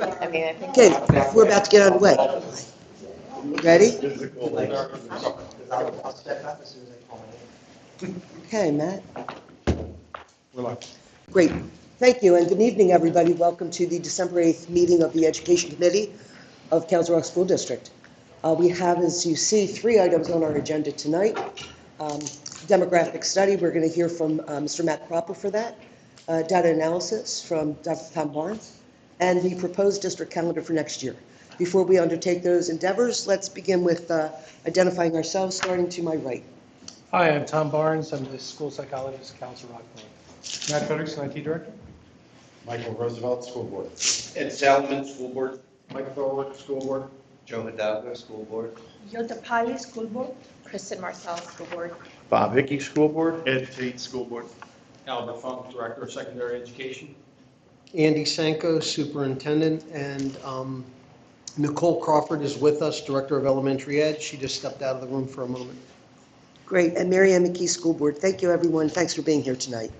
I mean, I think. Okay, we're about to get underway. Ready? Okay, Matt. Great. Thank you, and good evening, everybody. Welcome to the December 8th meeting of the Education Committee of Council Rock School District. We have, as you see, 3 items on our agenda tonight. Demographic study, we're going to hear from Mr. Matt Cropper for that. Data analysis from Dr. Tom Barnes, and the proposed district calendar for next year. Before we undertake those endeavors, let's begin with identifying ourselves, starting to my right. Hi, I'm Tom Barnes. I'm the school psychologist at Council Rock North. Matt Frederickson, IT Director. Michael Roosevelt, School Board. Ed Salomon, School Board. Mike Thorwick, School Board. Joe Hidalgo, School Board. Yota Pali, School Board. Kristen Marcel, School Board. Bob Hickey, School Board. Ed Tate, School Board. Albert Funk, Director of Secondary Education. Andy Sanko, Superintendent, and Nicole Crawford is with us, Director of Elementary Ed. She just stepped out of the room for a moment. Great, and Mary Ann McKee, School Board. Thank you, everyone. Thanks for being here tonight.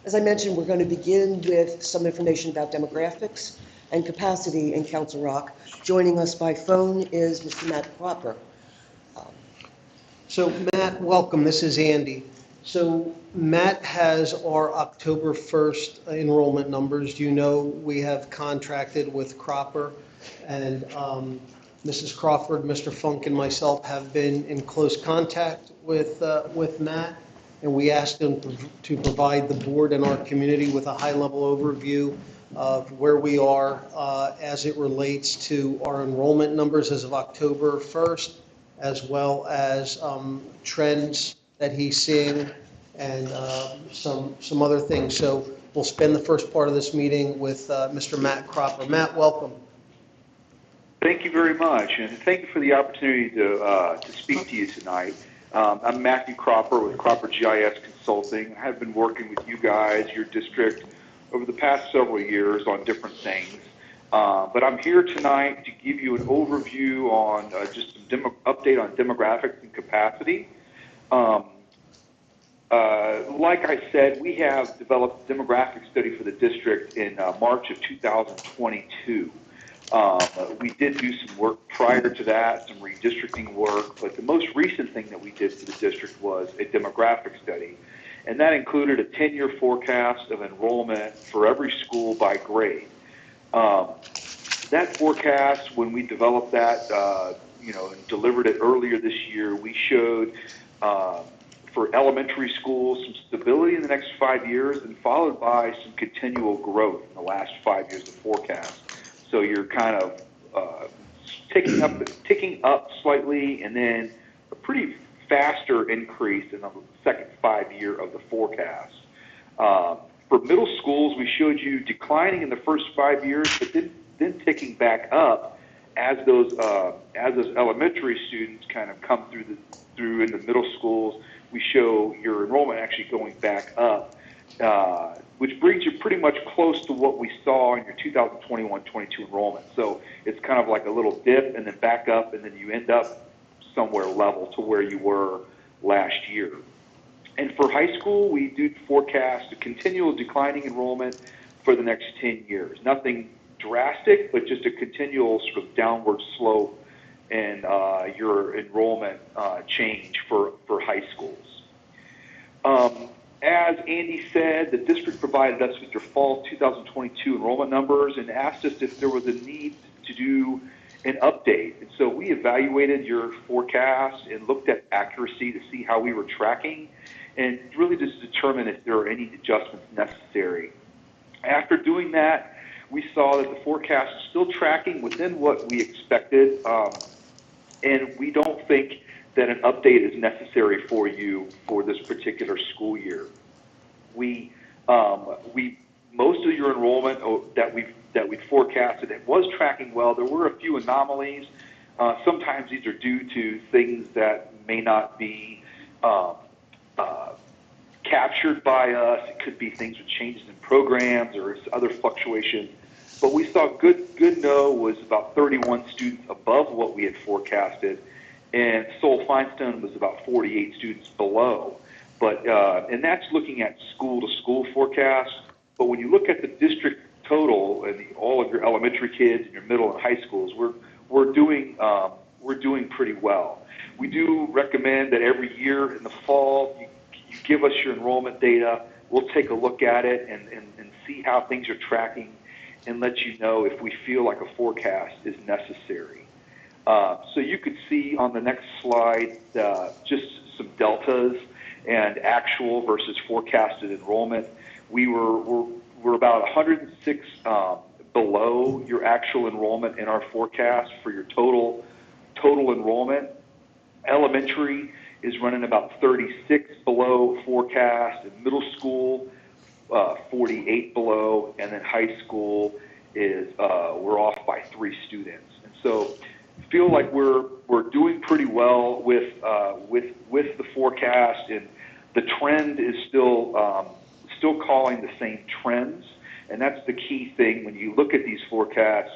As I mentioned, we're going to begin with some information about demographics and capacity in Council Rock. Joining us by phone is Mr. Matt Cropper. So Matt, welcome. This is Andy. So Matt has our October 1st enrollment numbers. You know we have contracted with Cropper, and Mrs. Crawford, Mr. Funk, and myself have been in close contact with Matt, and we asked him to provide the board and our community with a high-level overview of where we are as it relates to our enrollment numbers as of October 1st, as well as trends that he's seeing and some other things. So we'll spend the first part of this meeting with Mr. Matt Cropper. Matt, welcome. Thank you very much, and thank you for the opportunity to speak to you tonight. I'm Matthew Cropper with Cropper GIS Consulting. I have been working with you guys, your district, over the past several years on different things. But I'm here tonight to give you an overview on just some update on demographics and capacity. Like I said, we have developed a demographic study for the district in March of 2022. We did do some work prior to that, some redistricting work, but the most recent thing that we did for the district was a demographic study, and that included a 10-year forecast of enrollment for every school by grade. That forecast, when we developed that, and delivered it earlier this year, we showed for elementary schools some stability in the next 5 years, and followed by some continual growth in the last 5 years of forecast. So you're kind of ticking up slightly, and then a pretty faster increase in the second 5 year of the forecast. For middle schools, we showed you declining in the first 5 years, but then ticking back up as those elementary students kind of come through in the middle schools. We show your enrollment actually going back up, which brings you pretty much close to what we saw in your 2021-22 enrollment. So it's kind of like a little dip and then back up, and then you end up somewhere level to where you were last year. And for high school, we do forecast a continual declining enrollment for the next 10 years. Nothing drastic, but just a continual sort of downward slope in your enrollment change for high schools. As Andy said, the district provided us with your fall 2022 enrollment numbers and asked us if there was a need to do an update. And so we evaluated your forecast and looked at accuracy to see how we were tracking, and really just determine if there are any adjustments necessary. After doing that, we saw that the forecast is still tracking within what we expected, and we don't think that an update is necessary for you for this particular school year. We most of your enrollment that we forecasted, it was tracking well. There were a few anomalies. Sometimes these are due to things that may not be captured by us. It could be things with changes in programs or other fluctuations. But we saw Goodnow was about 31 students above what we had forecasted, and Sol Feinstein was about 48 students below. But and that's looking at school-to-school forecasts. But when you look at the district total, and all of your elementary kids and your middle and high schools, we're doing pretty well. We do recommend that every year in the fall you give us your enrollment data. We'll take a look at it and see how things are tracking, and let you know if we feel like a forecast is necessary. So you could see on the next slide just some deltas and actual versus forecasted enrollment. We're about 106 below your actual enrollment in our forecast for your total enrollment. Elementary is running about 36 below forecast, and middle school 48 below, and then high school is we're off by 3 students. And so feel like we're doing pretty well with the forecast, and the trend is still calling the same trends, and that's the key thing when you look at these forecasts.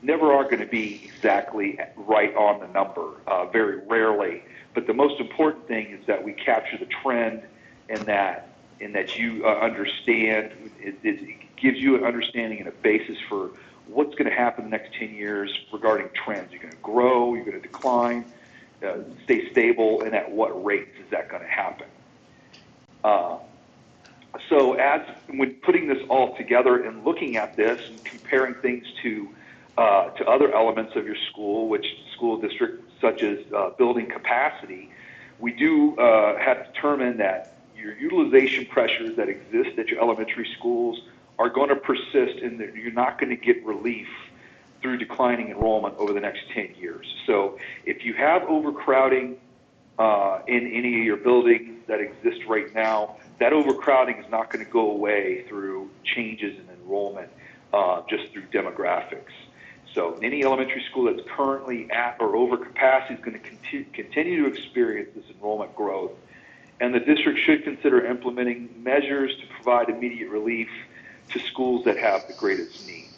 You never are going to be exactly right on the number, very rarely. But the most important thing is that we capture the trend, and that you understand. It gives you an understanding and a basis for what's going to happen in the next 10 years regarding trends. You're going to grow, you're going to decline, stay stable, and at what rates is that going to happen? So when putting this all together and looking at this and comparing things to other elements of your school, which school district, such as building capacity, we do have determined that your utilization pressures that exist at your elementary schools are going to persist, and that you're not going to get relief through declining enrollment over the next 10 years. So if you have overcrowding in any of your buildings that exist right now, that overcrowding is not going to go away through changes in enrollment, just through demographics. So any elementary school that's currently at or over capacity is going to continue to experience this enrollment growth, and the district should consider implementing measures to provide immediate relief to schools that have the greatest need.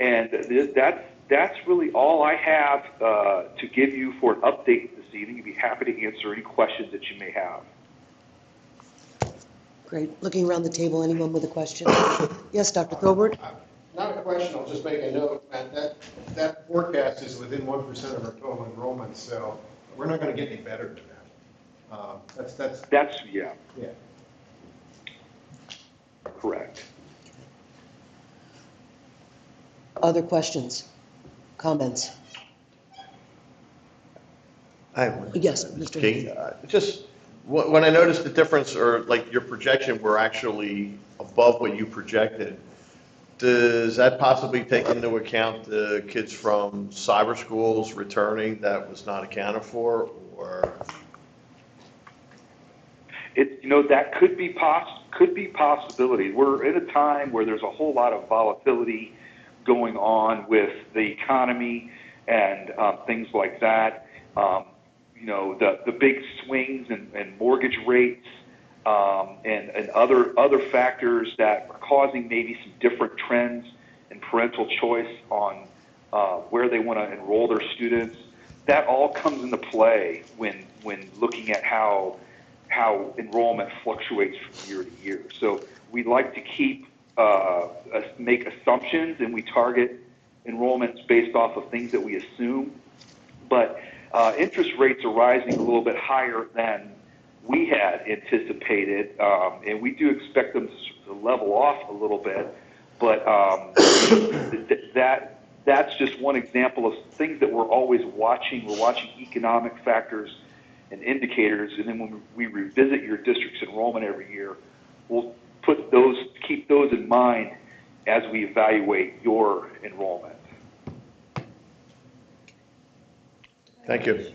And that's really all I have to give you for an update this evening. I'd be happy to answer any questions that you may have. Great. Looking around the table, anyone with a question? Yes, Dr. Colbert? Not a question, I'll just make a note, Matt, that forecast is within 1% of our total enrollment, so we're not going to get any better than that. That's yeah. Yeah. Correct. Other questions? Comments? I have one. Yes, Mr. Okay, Haney. just when I noticed the difference, or like your projection were actually above what you projected, does that possibly take into account the kids from cyber schools returning that was not accounted for, or? That could be possibility. We're in a time where there's a whole lot of volatility going on with the economy and things like that. The big swings in mortgage rates and other factors that are causing maybe some different trends in parental choice on where they want to enroll their students. That all comes into play when looking at how enrollment fluctuates from year to year. So we like to make assumptions, and we target enrollments based off of things that we assume. But interest rates are rising a little bit higher than we had anticipated, and we do expect them to level off a little bit. But that's just one example of things that we're always watching. We're watching economic factors and indicators, and then when we revisit your district's enrollment every year, we'll keep those in mind as we evaluate your enrollment. Thank you.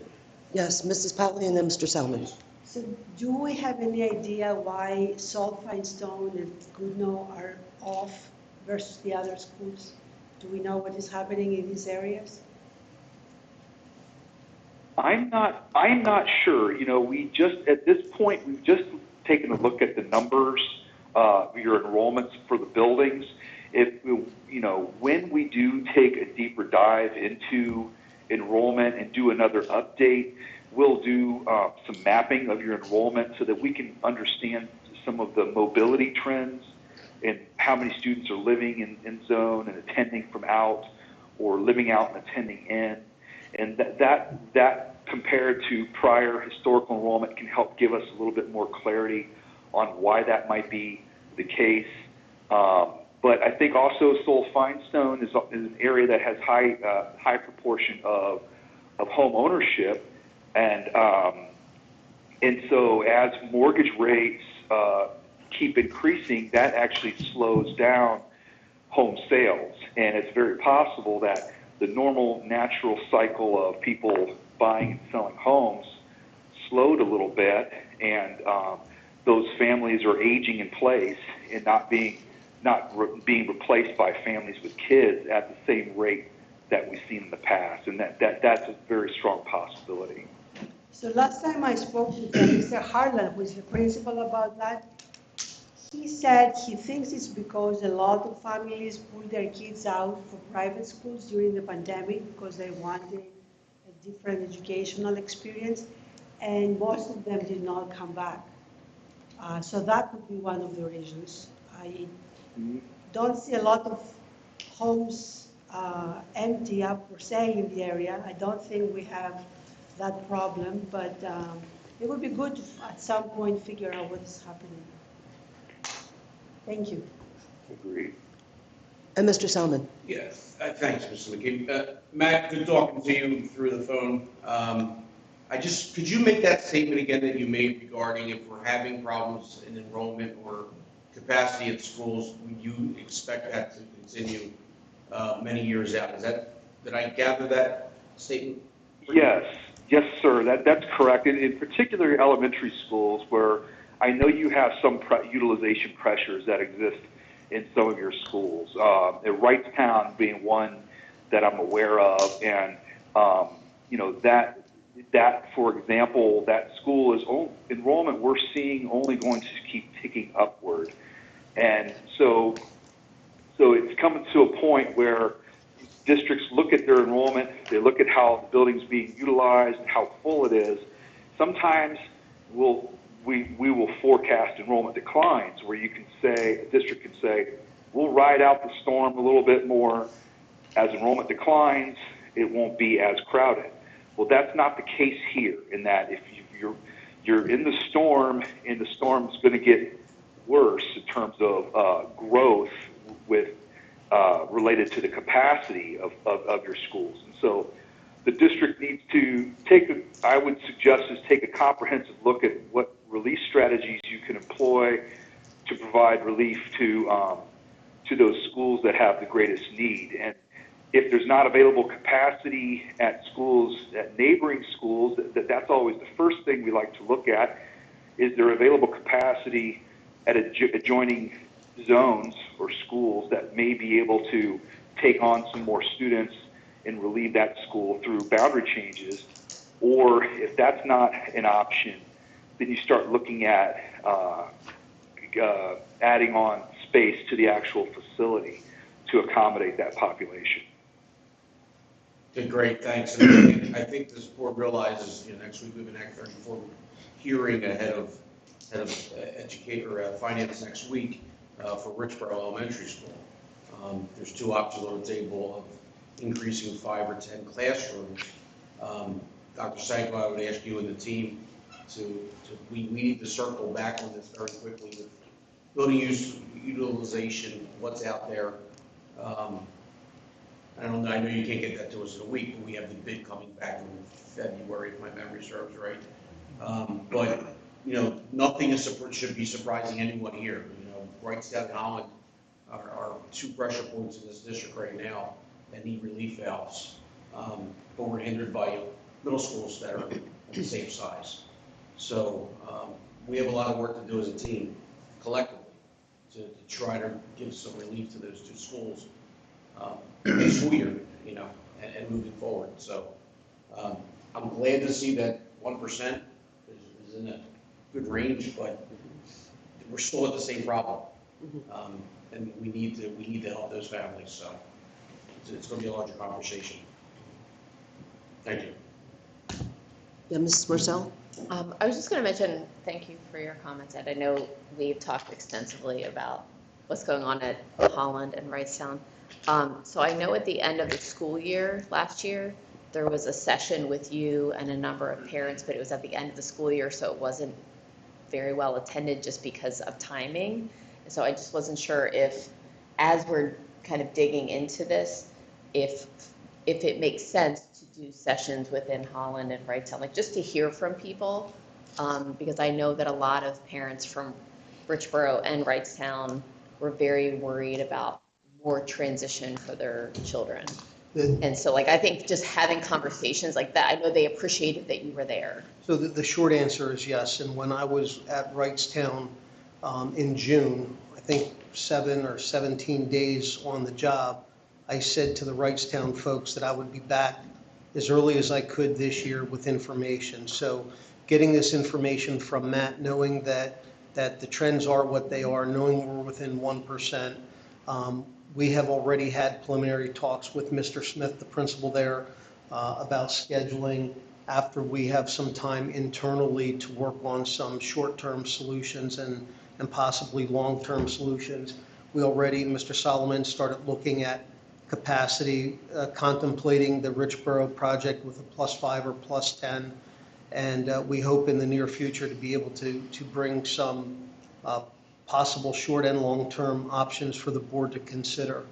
Yes, Mrs. Patley and then Mr. Salmon. So do we have any idea why Salt, Feinstone, and Goodnow are off versus the other schools? Do we know what is happening in these areas? I'm not sure. At this point, we've just taken a look at the numbers, your enrollments for the buildings. When we do take a deeper dive into enrollment and do another update, we'll do some mapping of your enrollment so that we can understand some of the mobility trends and how many students are living in zone and attending from out, or living out and attending in. And that compared to prior historical enrollment can help give us a little bit more clarity on why that might be the case. But I think also Sol Finestone is an area that has high proportion of home ownership, and so as mortgage rates keep increasing, that actually slows down home sales, and it's very possible that the normal natural cycle of people buying and selling homes slowed a little bit, and those families are aging in place and not being replaced by families with kids at the same rate that we've seen in the past, and that's a very strong possibility. So last time I spoke with Mr. Harlan, who is the principal, about that, he said he thinks it's because a lot of families pulled their kids out for private schools during the pandemic because they wanted a different educational experience, and most of them did not come back. So that would be one of the reasons. I don't see a lot of homes empty up for sale in the area. I don't think we have that problem, but it would be good to at some point figure out what is happening. Thank you. Agreed. And Mr. Salmon. Yes, thanks, Mr. McKee. Matt, good talking to you through the phone. Could you make that statement again that you made regarding if we're having problems in enrollment or capacity at schools, would you expect that to continue many years out? Did I gather that statement? Yes, sir. That's correct. In particular, elementary schools, where I know you have some utilization pressures that exist in some of your schools. At Wrightstown being one that I'm aware of, and that, for example, that school is enrollment we're seeing only going to keep ticking upward, and so it's coming to a point where districts look at their enrollment, they look at how the building's being utilized, how full it is. Sometimes we will forecast enrollment declines, where you can say, a district can say, we'll ride out the storm a little bit more. As enrollment declines, it won't be as crowded. Well, that's not the case here, in that if you're in the storm, and the storm's going to get worse in terms of growth with related to the capacity of your schools. And so the district needs to I would suggest is take a comprehensive look at what relief strategies you can employ to provide relief to those schools that have the greatest need. And if there's not available capacity at schools, at neighboring schools, that's always the first thing we like to look at. Is there available capacity at adjoining zones or schools that may be able to take on some more students and relieve that school through boundary changes? Or if that's not an option, then you start looking at adding on space to the actual facility to accommodate that population. Okay, great, thanks. And I think this board realizes, next week we have an Act 34 hearing ahead of finance next week for Richboro Elementary School. There's two options on the table of increasing 5 or 10 classrooms. Dr. Sanko, I would ask you and the team we need to circle back on this very quickly with building use, utilization, what's out there. I don't know, I know you can't get that to us in a week, but we have the bid coming back in February, if my memory serves right. But nothing should be surprising anyone here. Wrightstown and Holland are two pressure points in this district right now that need relief valves. But we're hindered by middle schools that are the same size. So we have a lot of work to do as a team, collectively, to try to give some relief to those two schools next school year, and moving forward. So I'm glad to see that 1% is in a good range, but we're still at the same problem, and we need to help those families. So it's going to be a larger conversation. Thank you. Yeah, Mrs. Marcel? I was just going to mention, thank you for your comments, Ed. I know we've talked extensively about what's going on at Holland and Wrightstown. So I know at the end of the school year last year, there was a session with you and a number of parents, but it was at the end of the school year, so it wasn't very well attended just because of timing. So I just wasn't sure if, as we're kind of digging into this, if it makes sense to do sessions within Holland and Wrightstown, like just to hear from people, because I know that a lot of parents from Richboro and Wrightstown were very worried about more transition for their children. And so like, I think just having conversations like that, I know they appreciated that you were there. So the short answer is yes, and when I was at Wrightstown in June, I think 7 or 17 days on the job, I said to the Wrightstown folks that I would be back as early as I could this year with information. So getting this information from Matt, knowing that the trends are what they are, knowing we're within 1%, we have already had preliminary talks with Mr. Smith, the principal there, about scheduling after we have some time internally to work on some short-term solutions and possibly long-term solutions. We already, Mr. Solomon, started looking at capacity, contemplating the Richboro project with a +5 or +10, and we hope in the near future to be able to bring some possible short and long-term options for the board to consider.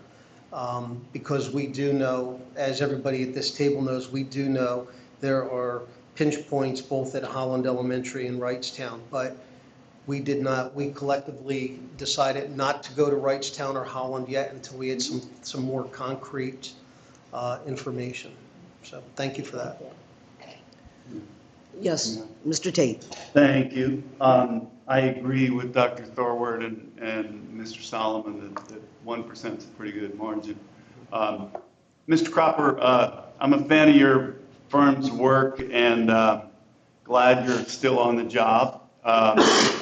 Because we do know, as everybody at this table knows, we do know there are pinch points both at Holland Elementary and Wrightstown, but we collectively decided not to go to Wrightstown or Holland yet until we had some more concrete information. So thank you for that. Yes, Mr. Tate. Thank you. I agree with Dr. Thorward and Mr. Solomon that 1% is a pretty good margin. Mr. Cropper, I'm a fan of your firm's work and glad you're still on the job.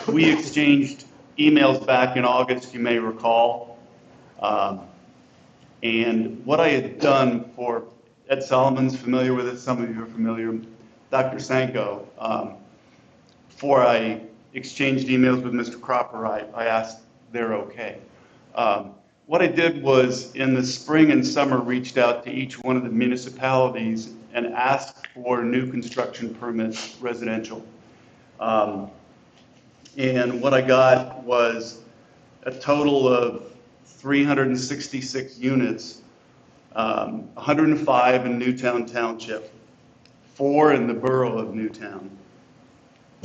We exchanged emails back in August, you may recall. And what I had done for Ed Solomon's familiar with it, some of you are familiar, Dr. Sanko, before I exchanged emails with Mr. Cropper, I asked they're okay. What I did was in the spring and summer reached out to each one of the municipalities and asked for new construction permits residential. And what I got was a total of 366 units, 105 in Newtown Township, 4 in the borough of Newtown,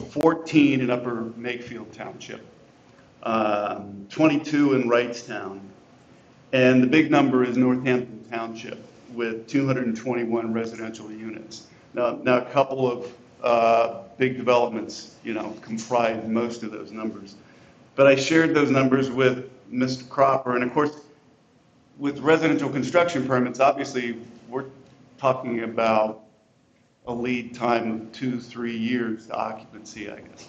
14 in Upper Makefield Township, 22 in Wrightstown, and the big number is Northampton Township with 221 residential units. Now a couple of big developments, comprise most of those numbers. But I shared those numbers with Mr. Cropper, and of course, with residential construction permits, obviously, we're talking about a lead time of 2-3 years to occupancy, I guess.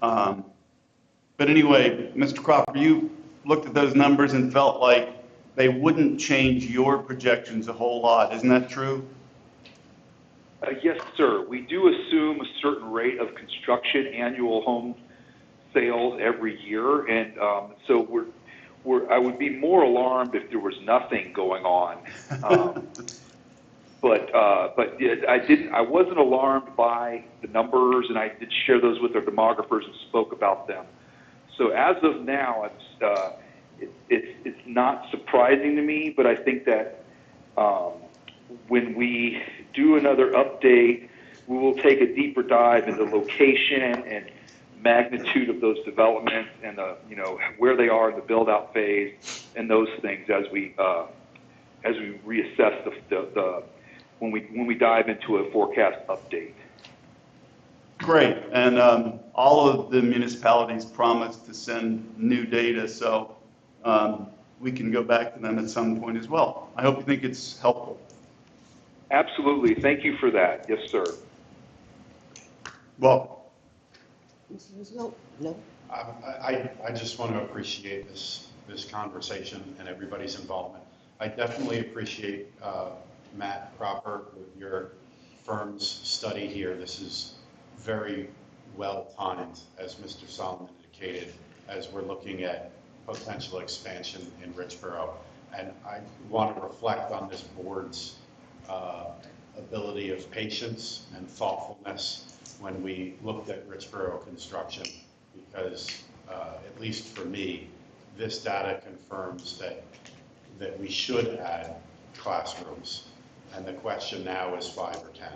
But anyway, Mr. Cropper, you looked at those numbers and felt like they wouldn't change your projections a whole lot. Isn't that true? Yes, sir. We do assume a certain rate of construction, annual home sales every year, and so I would be more alarmed if there was nothing going on. But I wasn't alarmed by the numbers, and I did share those with our demographers and spoke about them. So as of now, it's not surprising to me, but I think that when we do another update, we will take a deeper dive into location and magnitude of those developments and where they are in the build-out phase and those things as we reassess when we dive into a forecast update. Great, and all of the municipalities promised to send new data, so we can go back to them at some point as well. I hope you think it's helpful. Absolutely, thank you for that. Yes, sir. Well, No. I just want to appreciate this conversation and everybody's involvement. I definitely appreciate Matt Cropper with your firm's study here. This is very well timed, as Mr. Solomon indicated, as we're looking at potential expansion in Richboro. And I want to reflect on this board's ability of patience and thoughtfulness when we looked at Richboro construction, because at least for me, this data confirms that we should add classrooms. And the question now is 5 or 10.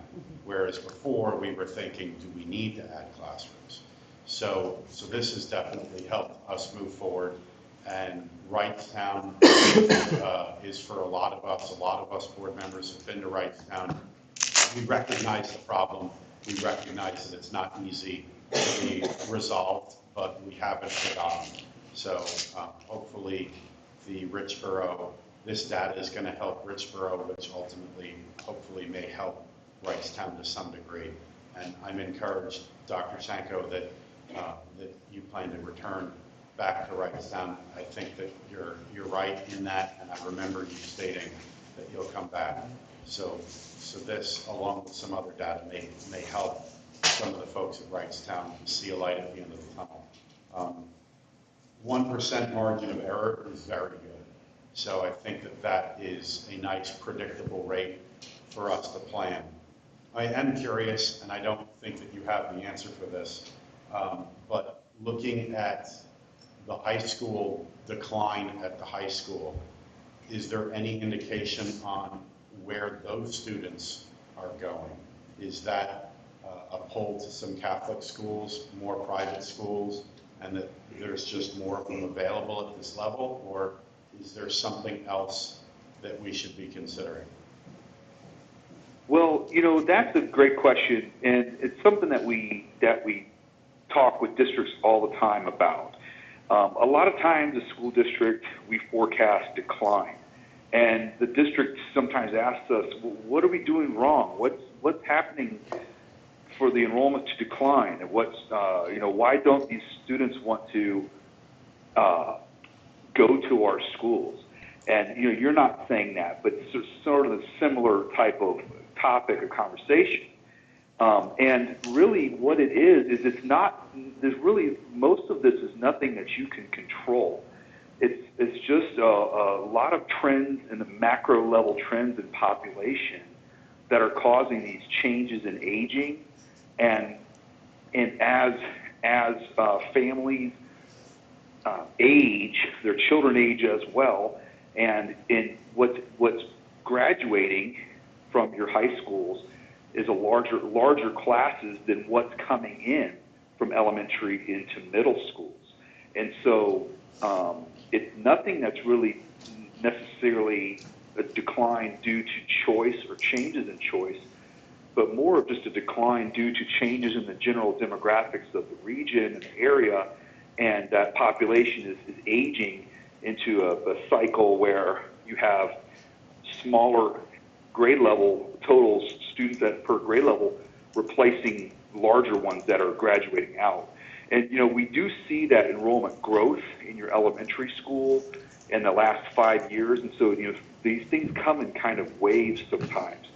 Whereas before we were thinking, do we need to add classrooms? So this has definitely helped us move forward. And Wrightstown is for a lot of us board members have been to Wrightstown. We recognize the problem. We recognize that it's not easy to be resolved, but we haven't forgotten. So hopefully this data is going to help Richboro, which ultimately, hopefully may help Wrightstown to some degree. And I'm encouraged, Dr. Sanko, that you plan to return back to Wrightstown. I think that you're right in that, and I remember you stating that you'll come back. So this, along with some other data, may help some of the folks at Wrightstown see a light at the end of the tunnel. 1% margin of error is very good. So I think that is a nice predictable rate for us to plan. I am curious, and I don't think that you have the answer for this, but looking at the high school decline at the high school, is there any indication on where those students are going? Is that a pull to some Catholic schools, more private schools, and that there's just more of them available at this level, or is there something else that we should be considering? Well, that's a great question, and it's something that we talk with districts all the time about. A lot of times, the school district, we forecast decline, and the district sometimes asks us, well, "What are we doing wrong? What's happening for the enrollment to decline? And why don't these students want to go to our schools?" And you're not saying that, but it's sort of a similar type of topic of conversation. And really what it is it's not, there's really, most of this is nothing that you can control. It's just a lot of trends in the macro level trends in population that are causing these changes in aging. And as families age, their children age as well, and in what's graduating from your high schools is a larger classes than what's coming in from elementary into middle schools. And so it's nothing that's really necessarily a decline due to choice or changes in choice, but more of just a decline due to changes in the general demographics of the region and the area, and that population is aging into a cycle where you have smaller grade level totals, students that per grade level, replacing larger ones that are graduating out. And we do see that enrollment growth in your elementary school in the last 5 years, and so these things come in kind of waves sometimes.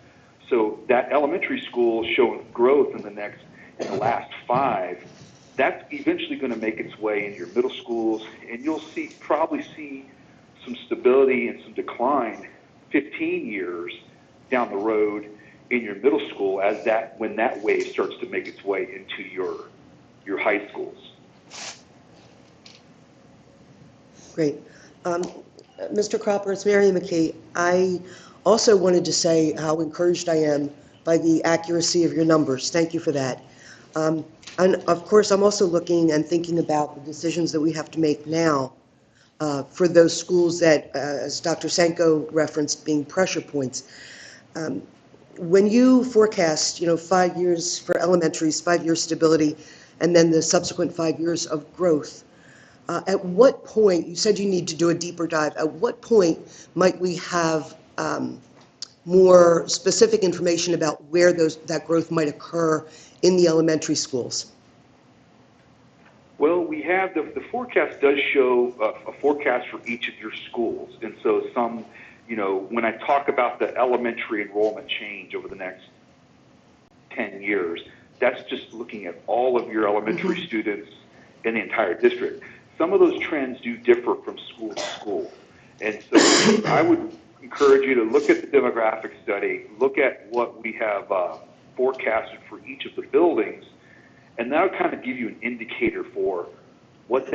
So that elementary school showing growth in the last 5, that's eventually going to make its way into your middle schools, and you'll probably see some stability and some decline 15 years down the road in your middle school when that wave starts to make its way into your high schools. Great. Mr. Cropper, it's Mary McKee. I also wanted to say how encouraged I am by the accuracy of your numbers. Thank you for that. And of course, I'm also looking and thinking about the decisions that we have to make now for those schools that, as Dr. Sanko referenced, being pressure points. When you forecast, 5 years for elementaries, 5 years stability, and then the subsequent 5 years of growth, at what point, you said you need to do a deeper dive, at what point might we have more specific information about where that growth might occur in the elementary schools? Well, we have the forecast does show a forecast for each of your schools. And so when I talk about the elementary enrollment change over the next 10 years, that's just looking at all of your elementary students in the entire district. some of those trends do differ from school to school. And so I would encourage you to look at the demographic study, look at what we have forecasted for each of the buildings, and that'll kind of give you an indicator for what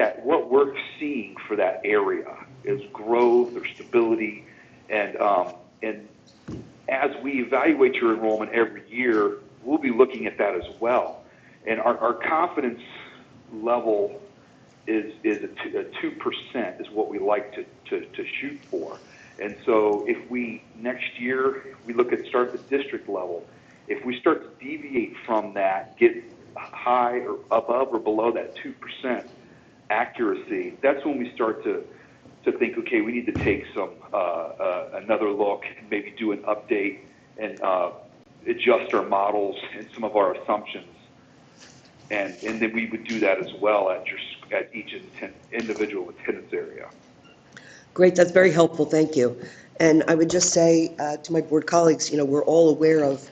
we're seeing for that area is growth or stability. And as we evaluate your enrollment every year, we'll be looking at that as well. And our confidence level is a 2% is what we like to shoot for. And so if we, next year, we start at the district level, if we start to deviate from that, get high or above or below that 2% accuracy, that's when we start to think, okay, we need to take some another look, maybe do an update and adjust our models and some of our assumptions. And then we would do that as well at each individual attendance area. Great, that's very helpful, thank you. And I would just say to my board colleagues, we're all aware of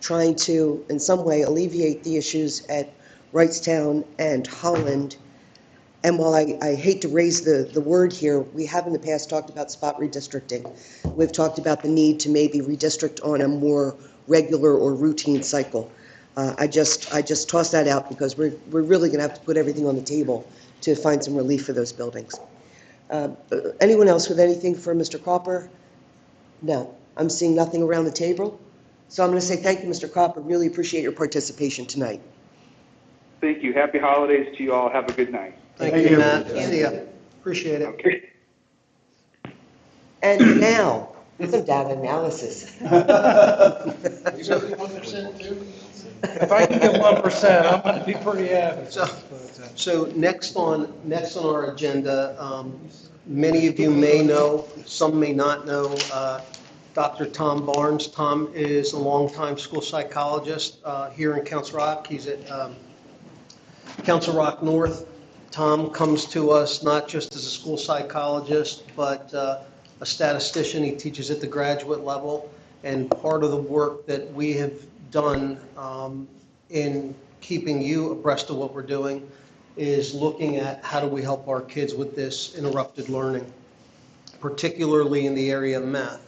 trying to, in some way, alleviate the issues at Wrightstown and Holland. And while I hate to raise the word here, we have in the past talked about spot redistricting. We've talked about the need to maybe redistrict on a more regular or routine cycle. I just toss that out because we're really going to have to put everything on the table to find some relief for those buildings. Anyone else with anything for Mr. Cropper? No, I'm seeing nothing around the table. So I'm going to say thank you, Mr. Cropper. Really appreciate your participation tonight. Thank you. Happy holidays to you all. Have a good night. Thank you, Matt. See ya. Appreciate it. Okay. And now, some data analysis. If I can get 1%, I'm going to be pretty happy. So next on our agenda, many of you may know, some may not know, Dr. Tom Barnes. Tom is a longtime school psychologist here in Council Rock. He's at Council Rock North. Tom comes to us not just as a school psychologist, but a statistician. He teaches at the graduate level. And part of the work that we have done in keeping you abreast of what we're doing is looking at how do we help our kids with this interrupted learning, particularly in the area of math.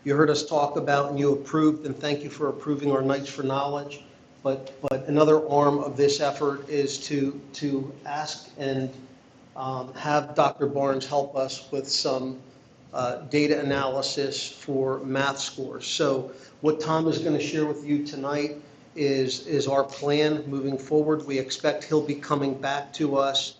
You heard us talk about, and you approved, and thank you for approving our Nights for Knowledge. But another arm of this effort is to ask and have Dr. Barnes help us with some data analysis for math scores. So what Tom is going to share with you tonight is our plan moving forward. We expect he'll be coming back to us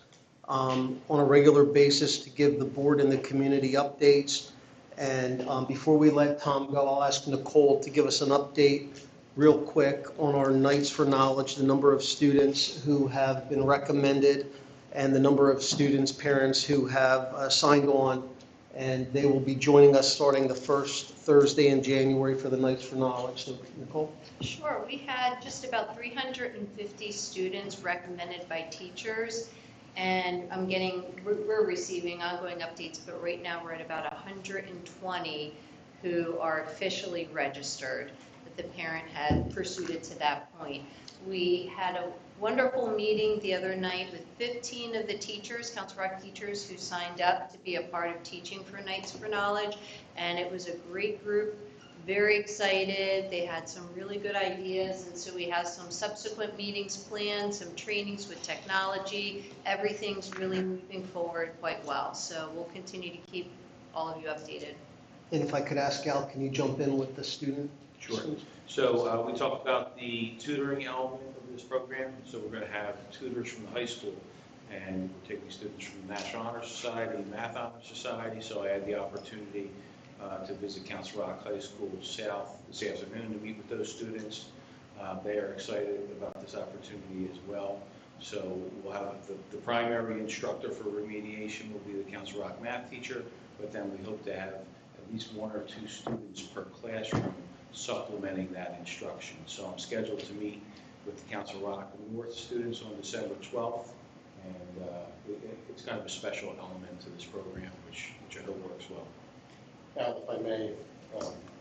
on a regular basis to give the board and the community updates. And before we let Tom go, I'll ask Nicole to give us an update real quick on our Nights for Knowledge, the number of students who have been recommended and the number of students, parents who have signed on. And they will be joining us starting the first Thursday in January for the Nights for Knowledge. So, Nicole? Sure. We had just about 350 students recommended by teachers. And we're receiving ongoing updates, but right now we're at about 120 who are officially registered, that the parent had pursued it to that point. We had a wonderful meeting the other night with 15 of the teachers, Council Rock teachers, who signed up to be a part of teaching for Nights for Knowledge, and it was a great group, very excited. They had some really good ideas, and so we have some subsequent meetings planned, some trainings with technology. Everything's really moving forward quite well, so we'll continue to keep all of you updated. And if I could ask Al, can you jump in with the student? Sure. So we talked about the tutoring element of this program. So we're going to have tutors from the high school, and we're taking students from the National Honor Society, Math Honor Society. So I had the opportunity to visit Council Rock High School South this afternoon to meet with those students. They are excited about this opportunity as well. So we'll have the primary instructor for remediation will be the Council Rock math teacher, but then we hope to have at least 1 or 2 students per classroom supplementing that instruction. So I'm scheduled to meet with the Council Rock North students on December 12th, and it's kind of a special element to this program, which I hope works well. Al, if I may,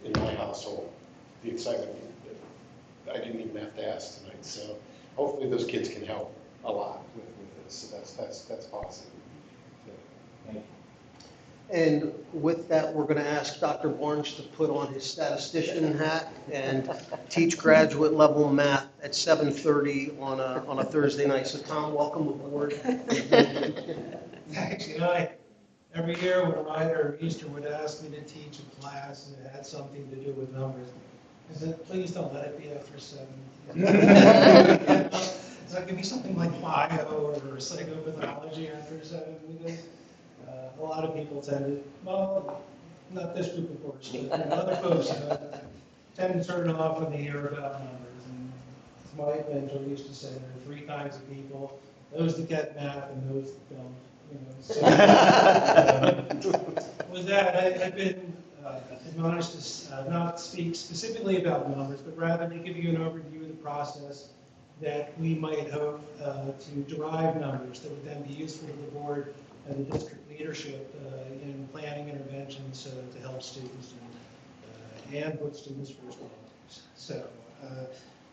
in my household, the excitement, I didn't even have to ask tonight, so hopefully those kids can help a lot with this, so that's positive. And with that, we're going to ask Dr. Barnes to put on his statistician hat and teach graduate level math at 7:30 on a Thursday night. So Tom, welcome aboard. Thanks. Every year when Ryder or Easter would ask me to teach a class and it had something to do with numbers, I said, please don't let it be after 7. So it could be something like bio or psychopathology after 7, because a lot of people tend to, well, not this group of course, but other folks tend to turn off when they hear about numbers. And as my mentor used to say, there are 3 kinds of people: those that get math and those that don't. So, with that, I've been admonished to not speak specifically about numbers, but rather to give you an overview of the process that we might hope to derive numbers that would then be useful to the board and the district leadership in planning interventions to help students and put students first. So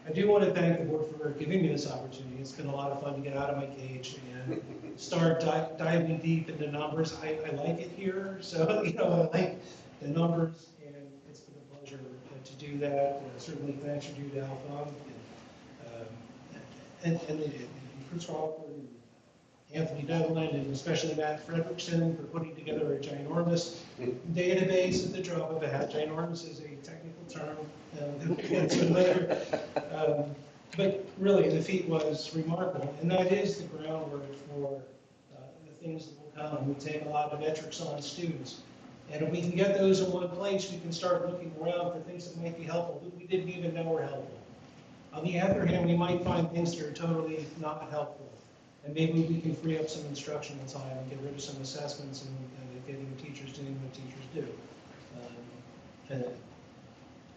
I do want to thank the board for giving me this opportunity. It's been a lot of fun to get out of my cage and start diving deep into numbers. I like it here, so I like the numbers, and it's been a pleasure to do that. Certainly thanks are due to Alphonse and Chris Crawford and Anthony Devlin, and especially Matt Fredrickson for putting together a ginormous database at the drop of a hat. Ginormous is a technical term that we'll get to later. But really, the feat was remarkable, and that is the groundwork for the things that will come. We take a lot of metrics on students, and if we can get those in one place, we can start looking around for things that might be helpful that we didn't even know were helpful. On the other hand, we might find things that are totally not helpful, and maybe we can free up some instructional time and get rid of some assessments and getting teachers doing what teachers do.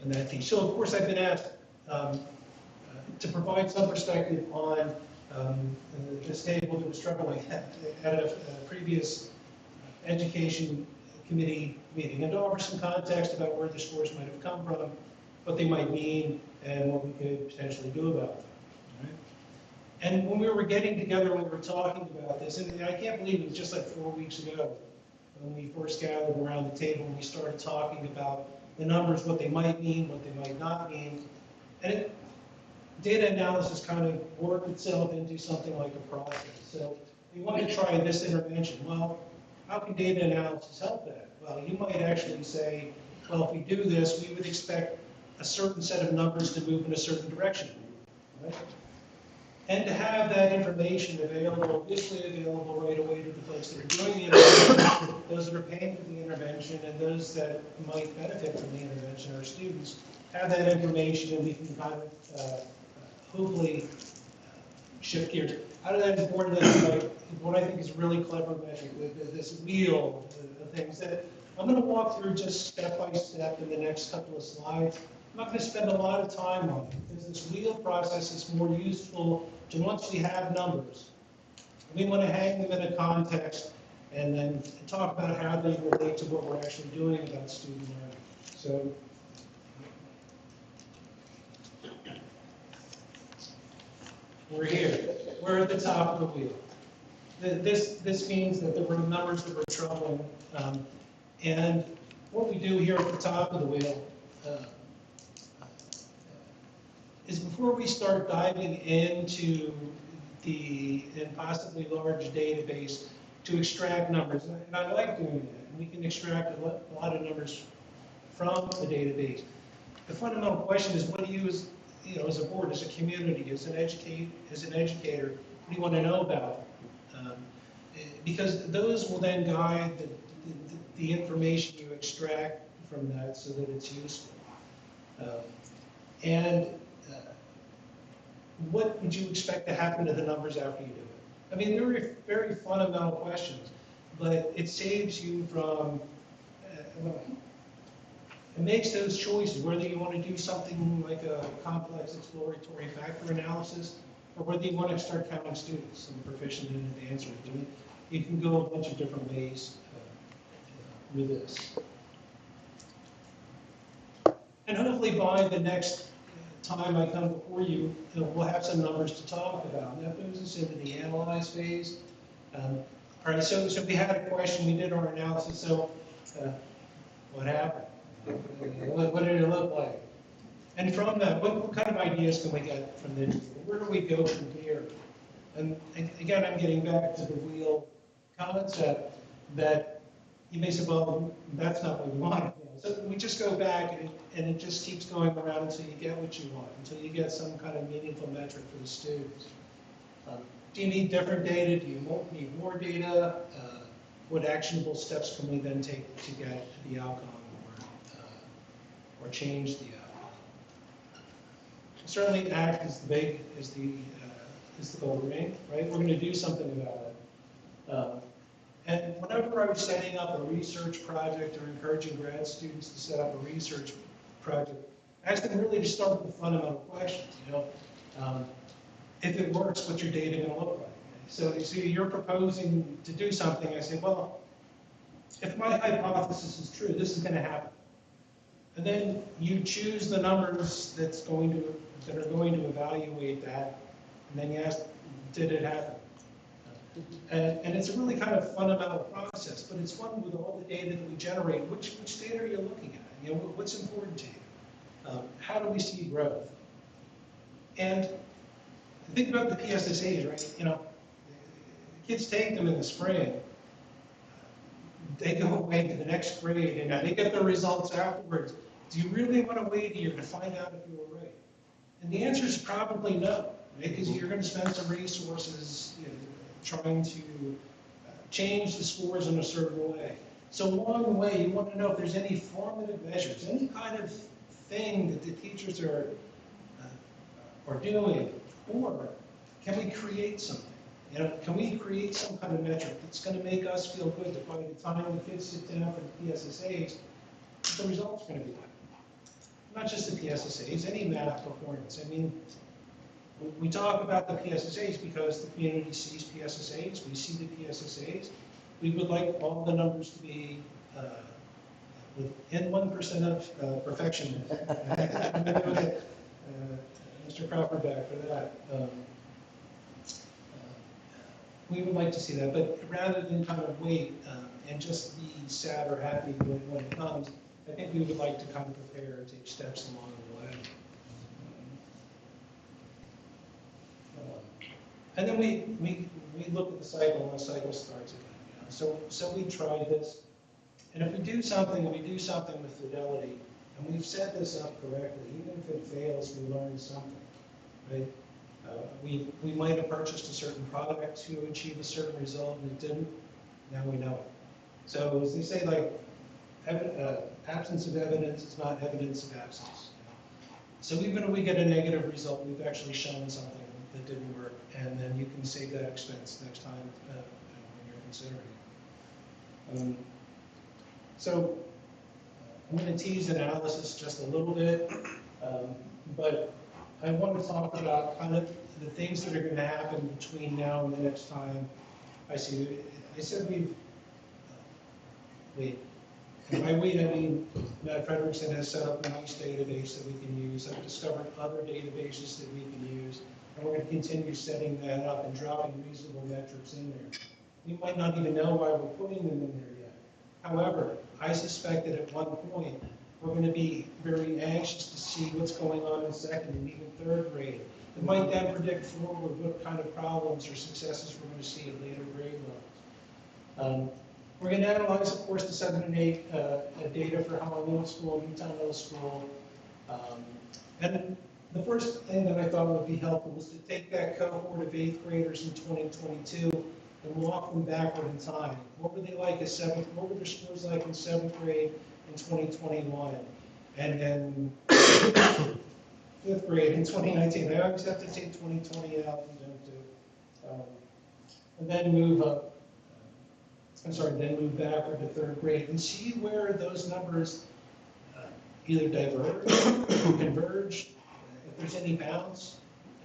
And that teach. So of course I've been asked to provide some perspective on this table that was struggling at a previous education committee meeting, and to offer some context about where the scores might have come from, what they might mean, and what we could potentially do about them. Right? And when we were getting together, we were talking about this, and I can't believe it was just like 4 weeks ago when we first gathered around the table and we started talking about the numbers, what they might mean, what they might not mean. And data analysis kind of worked itself into something like a process. So we wanted to try this intervention. Well, how can data analysis help that? Well, you might actually say, well, if we do this, we would expect a certain set of numbers to move in a certain direction. Right? And to have that information available, visually available right away to the folks that are doing the intervention, those that are paying for the intervention, and those that might benefit from the intervention, our students, have that information, and we can kind of hopefully shift gears. Out of that is born what I think is really clever metric, this wheel of things that I'm going to walk through just step by step in the next couple of slides. I'm not going to spend a lot of time on it, because this wheel process is more useful to once we have numbers. We want to hang them in a context and then talk about how they relate to what we're actually doing about student learning. So, we're here. We're at the top of the wheel. This means that there were numbers that were troubling. And what we do here at the top of the wheel is before we start diving into the impossibly large database to extract numbers, and I like doing that, and we can extract a lot of numbers from the database. The fundamental question is, what do you as a board, as a community, as an educator, what do you want to know about? Because those will then guide the information you extract from that so that it's useful. What would you expect to happen to the numbers after you do it? I mean, they're very fundamental questions, but it saves you from, it makes those choices, whether you want to do something like a complex exploratory factor analysis, or whether you want to start counting students and proficient in advanced reading. You can go a bunch of different ways with this. And hopefully by the next time I come before you, we'll have some numbers to talk about. And that moves us into the analyze phase. All right, so we had a question, we did our analysis, so what happened? What did it look like? And from that, what kind of ideas can we get from this? Where do we go from here? And again, I'm getting back to the wheel concept that you may say, well, that's not what we want. So we just go back and it just keeps going around until you get what you want, until you get some kind of meaningful metric for the students. Do you need different data? Do you need more data? What actionable steps can we then take to get the outcome or change the outcome? Certainly, ACT is the gold ring, right? We're going to do something about it. And whenever I was setting up a research project or encouraging grad students to set up a research project, I asked them really to start with the fundamental questions. If it works, what's your data going to look like? So you see, you're proposing to do something. I say, well, if my hypothesis is true, this is going to happen. And then you choose the numbers that are going to evaluate that, and then you ask, did it happen? And it's a really kind of fundamental process, but it's one with all the data that we generate. Which data are you looking at? What's important to you? How do we see growth? And think about the PSSAs, right? Kids take them in the spring. They go away to the next grade, and they get the results afterwards. Do you really want to wait a year to find out if you were right? And the answer is probably no, right? Because you're going to spend some resources trying to change the scores in a certain way. So along the way, you want to know if there's any formative measures, any kind of thing that the teachers are doing, or can we create something? Can we create some kind of metric that's going to make us feel good that by the time the kids sit down for the PSSAs, the results are going to be good? Not just the PSSAs, any math performance. I mean, we talk about the PSSAs because the community sees PSSAs, we see the PSSAs. We would like all the numbers to be within 1% of perfection. Mr. Cropper back for that. We would like to see that, but rather than kind of wait and just be sad or happy when it comes, I think we would like to kind of prepare and take steps along the way. And then we look at the cycle, and the cycle starts again. So we try this, and if we do something, and we do something with fidelity, and we've set this up correctly, even if it fails, we learn something, right? We might have purchased a certain product to achieve a certain result, and it didn't. Now we know it. So as they say, like, absence of evidence is not evidence of absence. So even if we get a negative result, we've actually shown something that didn't work, and then you can save that expense next time when you're considering it. So I'm going to tease analysis just a little bit, but I want to talk about kind of the things that are going to happen between now and the next time I see you. I said we've, and by we, I mean Matt Frederickson has set up a nice database that we can use. I've discovered other databases that we can use, and we're going to continue setting that up and dropping reasonable metrics in there. We might not even know why we're putting them in there yet. However, I suspect that at one point, we're going to be very anxious to see what's going on in second and even third grade. It might then predict forward what kind of problems or successes we're going to see at later grade levels. We're going to analyze, of course, the 7 and 8 data for Howell Middle School, Newtown Middle School. And the first thing that I thought would be helpful was to take that cohort of 8th graders in 2022 and walk them backward in time. What were they like as what were their scores like in 7th grade in 2021? And then 5th grade in 2019. I always have to take 2020 out and don't do. And then move up. Then move backward to 3rd grade and see where those numbers either diverge or converge, if there's any bounce.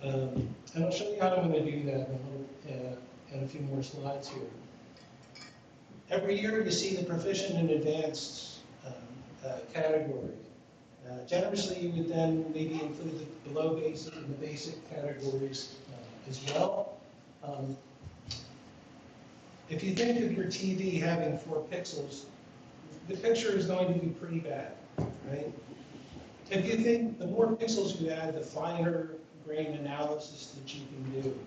And I'll show you how I'm going to do that in a few more slides here. Every year you see the proficient and advanced category. Generously, you would then maybe include the below basic and the basic categories as well. If you think of your TV having 4 pixels, the picture is going to be pretty bad, right? If you think the more pixels you add, the finer grained analysis that you can do.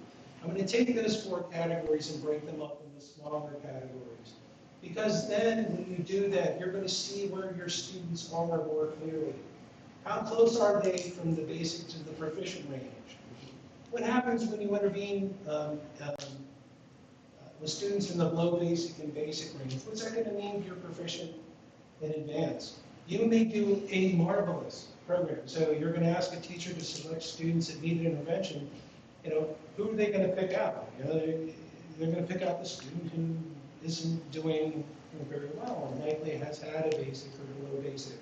I'm going to take those 4 categories and break them up into smaller categories. Because then when you do that, you're going to see where your students are more clearly. How close are they from the basic to the proficient range? What happens when you intervene with students in the below basic and basic range? What's that going to mean if you're proficient in advanced? You may do a marvelous program. So you're going to ask a teacher to select students that need intervention. Who are they going to pick out? They're going to pick out the student who isn't doing very well and likely has had a basic or below basic.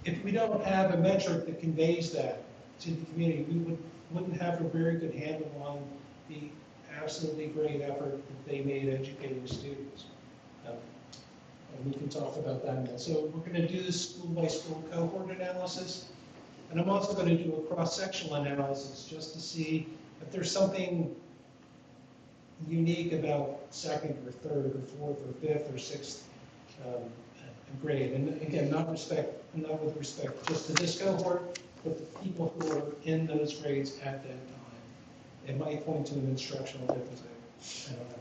If we don't have a metric that conveys that to the community, we wouldn't have a very good handle on the absolutely great effort that they made educating students. And we can talk about that now. So we're going to do this school-by-school cohort analysis. And I'm also going to do a cross-sectional analysis just to see if there's something unique about second or third or fourth or fifth or sixth grade. And again, not with respect just to this cohort, but the people who are in those grades at that time. It might point to an instructional difference. I don't know.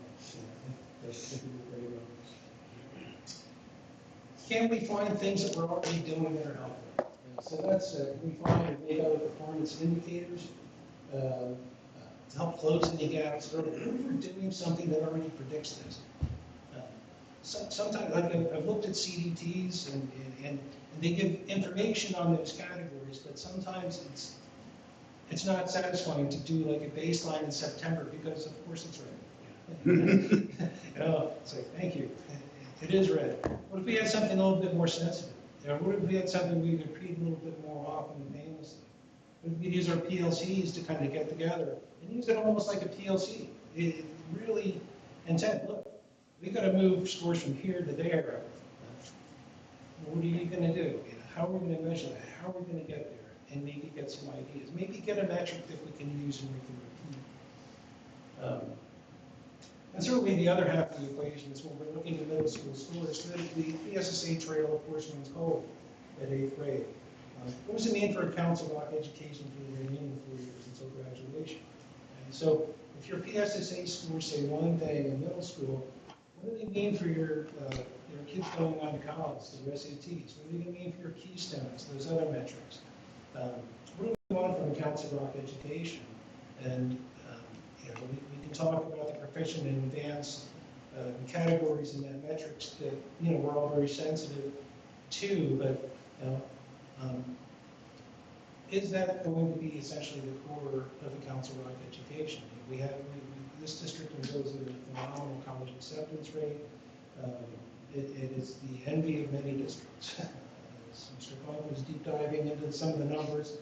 Can we find things that we're already doing that are helpful? So that's, we find and make other performance indicators to help close any gaps. What if we're doing something that already predicts this? Sometimes, like I've looked at CDTs and they give information on those categories, but sometimes it's not satisfying to do like a baseline in September because of course it's red. It's like, thank you. It is red. What if we had something a little bit more sensitive? What if we had something we could repeat a little bit more often and painlessly? What if we could use our PLCs to kind of get together and use it almost like a PLC? It really intent. Look, we got to move scores from here to there. What are you going to do? How are we going to measure that? How are we going to get there? And maybe get some ideas. Maybe get a metric that we can use and we can repeat. And certainly the other half of the equation is when we're looking at middle school scores, the PSSA trail, of course, runs cold at 8th grade. What does it mean for a Council Rock education for the remaining 4 years until graduation? And so if your PSSA scores say one thing in middle school, what do they mean for your kids going on to college, their SATs? What do they mean for your keystones, those other metrics? What do we want from a Council Rock education? And we can talk about the proficient and advanced categories and that metrics that we're all very sensitive to, but is that going to be essentially the core of the Council Rock education? This district enjoys a phenomenal college acceptance rate. It is the envy of many districts. Mr. Cohen was deep diving into some of the numbers,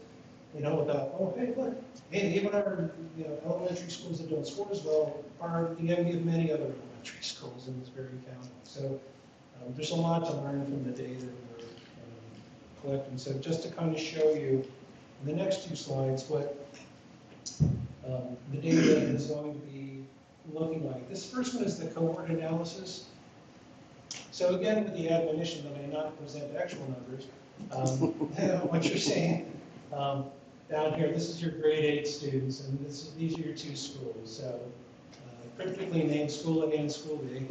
about, oh, hey, look, hey, even our elementary schools that don't score as well are the envy of many other elementary schools in this very county. So there's a lot to learn from the data that we're collecting. So just to kind of show you in the next 2 slides what the data is going to be looking like. This first one is the cohort analysis. So again, with the admonition that I not present actual numbers, what you're saying down here, this is your grade 8 students, and these are your 2 schools. So critically named School A and School B.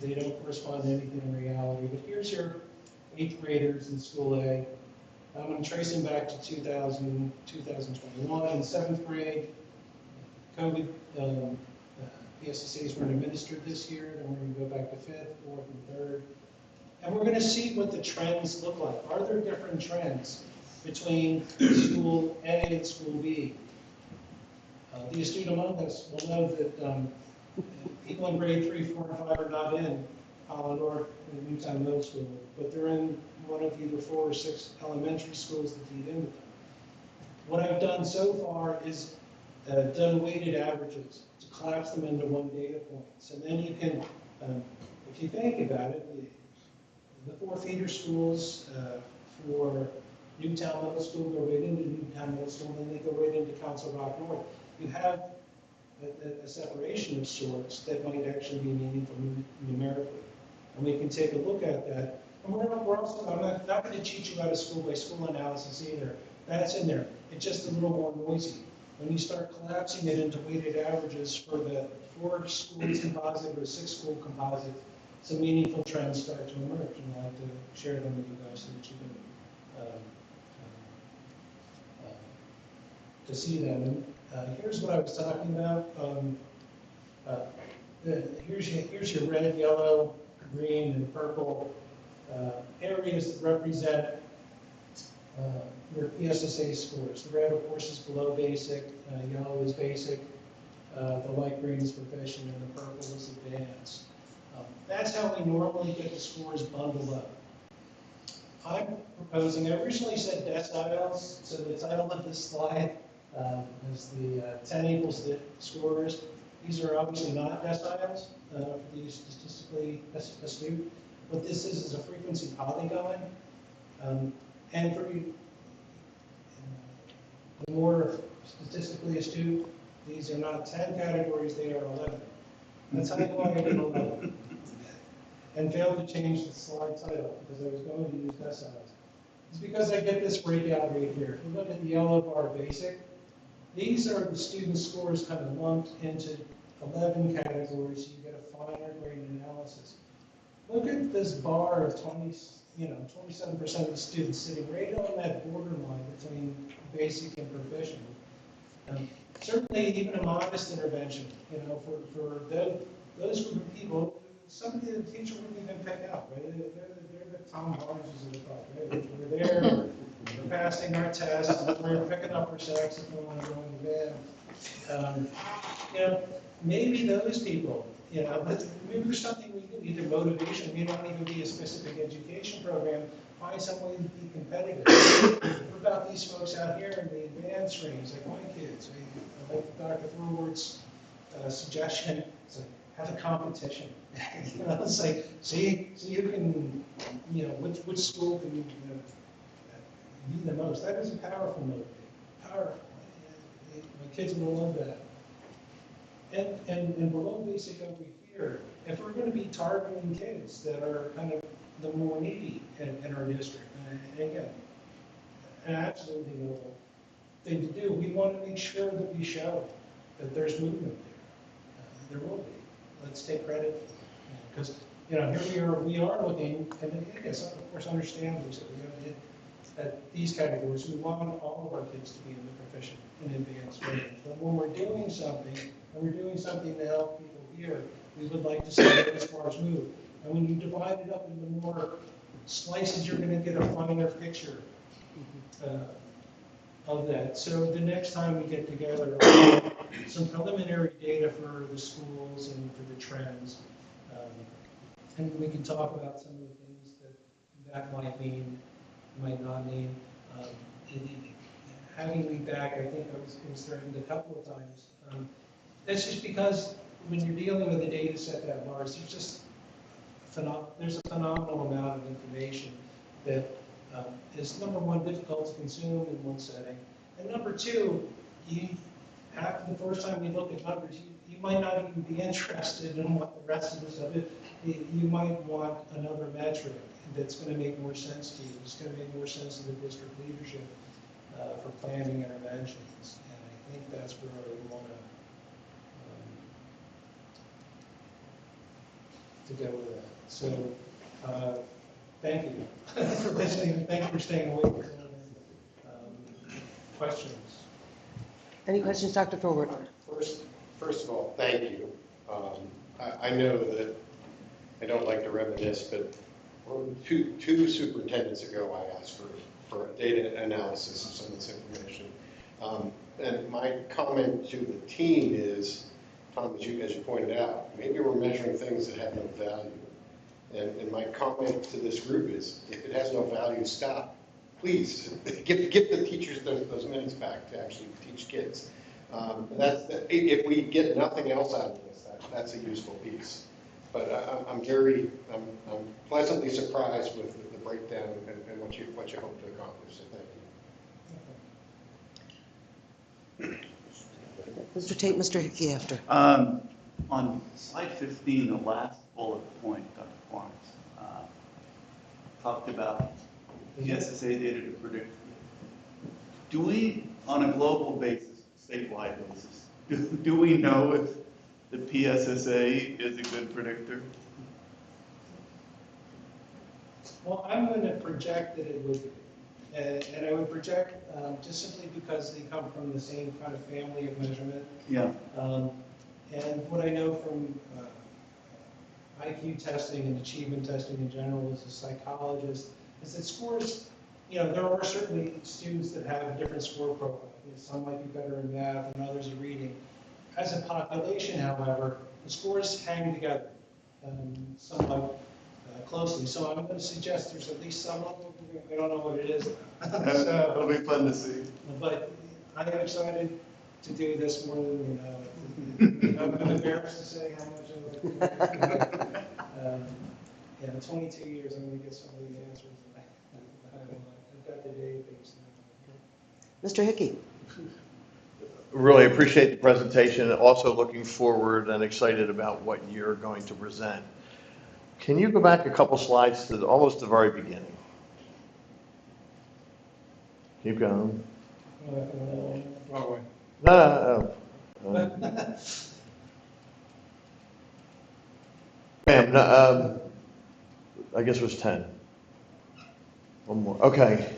They don't correspond to anything in reality, but here's your 8th graders in School A. I'm going to trace them back to 2021. In 7th grade, COVID PSSAs weren't administered this year. Then we're going to go back to 5th, 4th, and 3rd. And we're going to see what the trends look like. Are there different trends between School A and School B? The astute among us will know that people in grade 3, 4, and 5 are not in Holland or in Newtown Middle School, but they're in one of either 4 or 6 elementary schools that feed into them. What I've done so far is done weighted averages to collapse them into one data point. So then you can, if you think about it, the 4 feeder schools for Newtown Middle School go right into Newtown Middle School, and then they go right into Council Rock North. You have a separation of sorts that might actually be meaningful numerically. And we can take a look at that. And we're also, I'm not going to teach you how to school by school analysis either. That's in there. It's just a little more noisy. When you start collapsing it into weighted averages for the 4 schools composite or 6 school composite, some meaningful trends start to emerge. And I'll have to share them with you guys so that you can to see them. And here's what I was talking about. Here's your red, yellow, green, and purple areas that represent your PSSA scores. The red, of course, is below basic, yellow is basic, the light green is proficient, and the purple is advanced. That's how we normally get the scores bundled up. I'm proposing, I originally said deciles, so the title of this slide is the 10 equals the scores. These are obviously not deciles for the statistically astute. What this is a frequency polygon. And for the more statistically astute, these are not 10 categories, they are 11. That's how you want to get 11. And failed to change the slide title because I was going to use deciles. It's because I get this breakout right here. If you look at the yellow bar basic, these are the student scores kind of lumped into 11 categories, so you get a finer grained analysis. Look at this bar of 27% of the students sitting right on that borderline between basic and proficient. Certainly, even a modest intervention, for those group of people, somebody the teacher wouldn't even pick up, right? They're the Tom Harges of the club, right? We're there, we're passing our tests, we're picking up our saxophone and going to bed. Maybe those people, but maybe there's something we do, either motivation, may not even be a specific education program, find some way to be competitive. What about these folks out here in the advanced range, like my kids? I like Dr. Thurward's suggestion, it's like, have a competition. It's like, see you can, which school can you, be the most? That is a powerful motivator. Powerful. My kids will love that. And below basic over here, if we're going to be targeting kids that are kind of the more needy in our district, and again, an absolutely noble thing to do, we want to make sure that we show that there's movement there. There will be. Let's take credit because here we are looking, and I guess of course understandably so we have at these categories. We want all of our kids to be in the proficient and advanced range. But when we're doing something, and we're doing something to help people here, we would like to see those bars move. And when you divide it up into more slices, you're going to get a finer picture of that. So the next time we get together, some preliminary data for the schools and for the trends. And we can talk about some of the things that might mean, might not mean. Having me back, I think it was threatened a couple of times. That's just because when you're dealing with a data set that large, there's a phenomenal amount of information that is, number one, difficult to consume in one setting. And number two, after the first time you look at numbers, you might not even be interested in what the rest of it. You might want another metric that's going to make more sense to you. It's going to make more sense to the district leadership for planning interventions. And I think that's where we want to go with that. So thank you for listening, and thank you for staying awake. Questions? Any questions, Dr. Thurward? First of all, thank you. I know that I don't like to reminisce, but two superintendents ago, I asked for a data analysis of some of this information. And my comment to the team is, Tom, as you pointed out, maybe we're measuring things that have no value. And my comment to this group is, if it has no value, stop. Please, give the teachers those minutes back to actually teach kids. If we get nothing else out of this, that's a useful piece. But I'm pleasantly surprised with the breakdown and what you hope to accomplish. So thank you. Mr. Tate, Mr. Hickey after. On slide 15, the last bullet point, Dr. Barnes, talked about PSSA data to predict. Do we, on a global basis, statewide basis, do we know if the PSSA is a good predictor? Well, I'm going to project that it would be. And I would project just simply because they come from the same kind of family of measurement. Yeah. And what I know from IQ testing and achievement testing in general as a psychologist is that scores, there are certainly students that have a different score profile. Some might be better in math and others in reading. As a population, however, the scores hang together somewhat closely. So I'm going to suggest there's at least some level. I don't know what it is. So, it'll be fun to see. But I am excited to do this more than I'm embarrassed to say how much I like to do. In 22 years, I'm going to get some of the answers. I've got the database now. Mr. Hickey. Really appreciate the presentation, also looking forward and excited about what you're going to present. Can you go back a couple slides to almost the very beginning? Keep going. Wrong way. No. Ma'am, no, I guess it was 10. One more. Okay.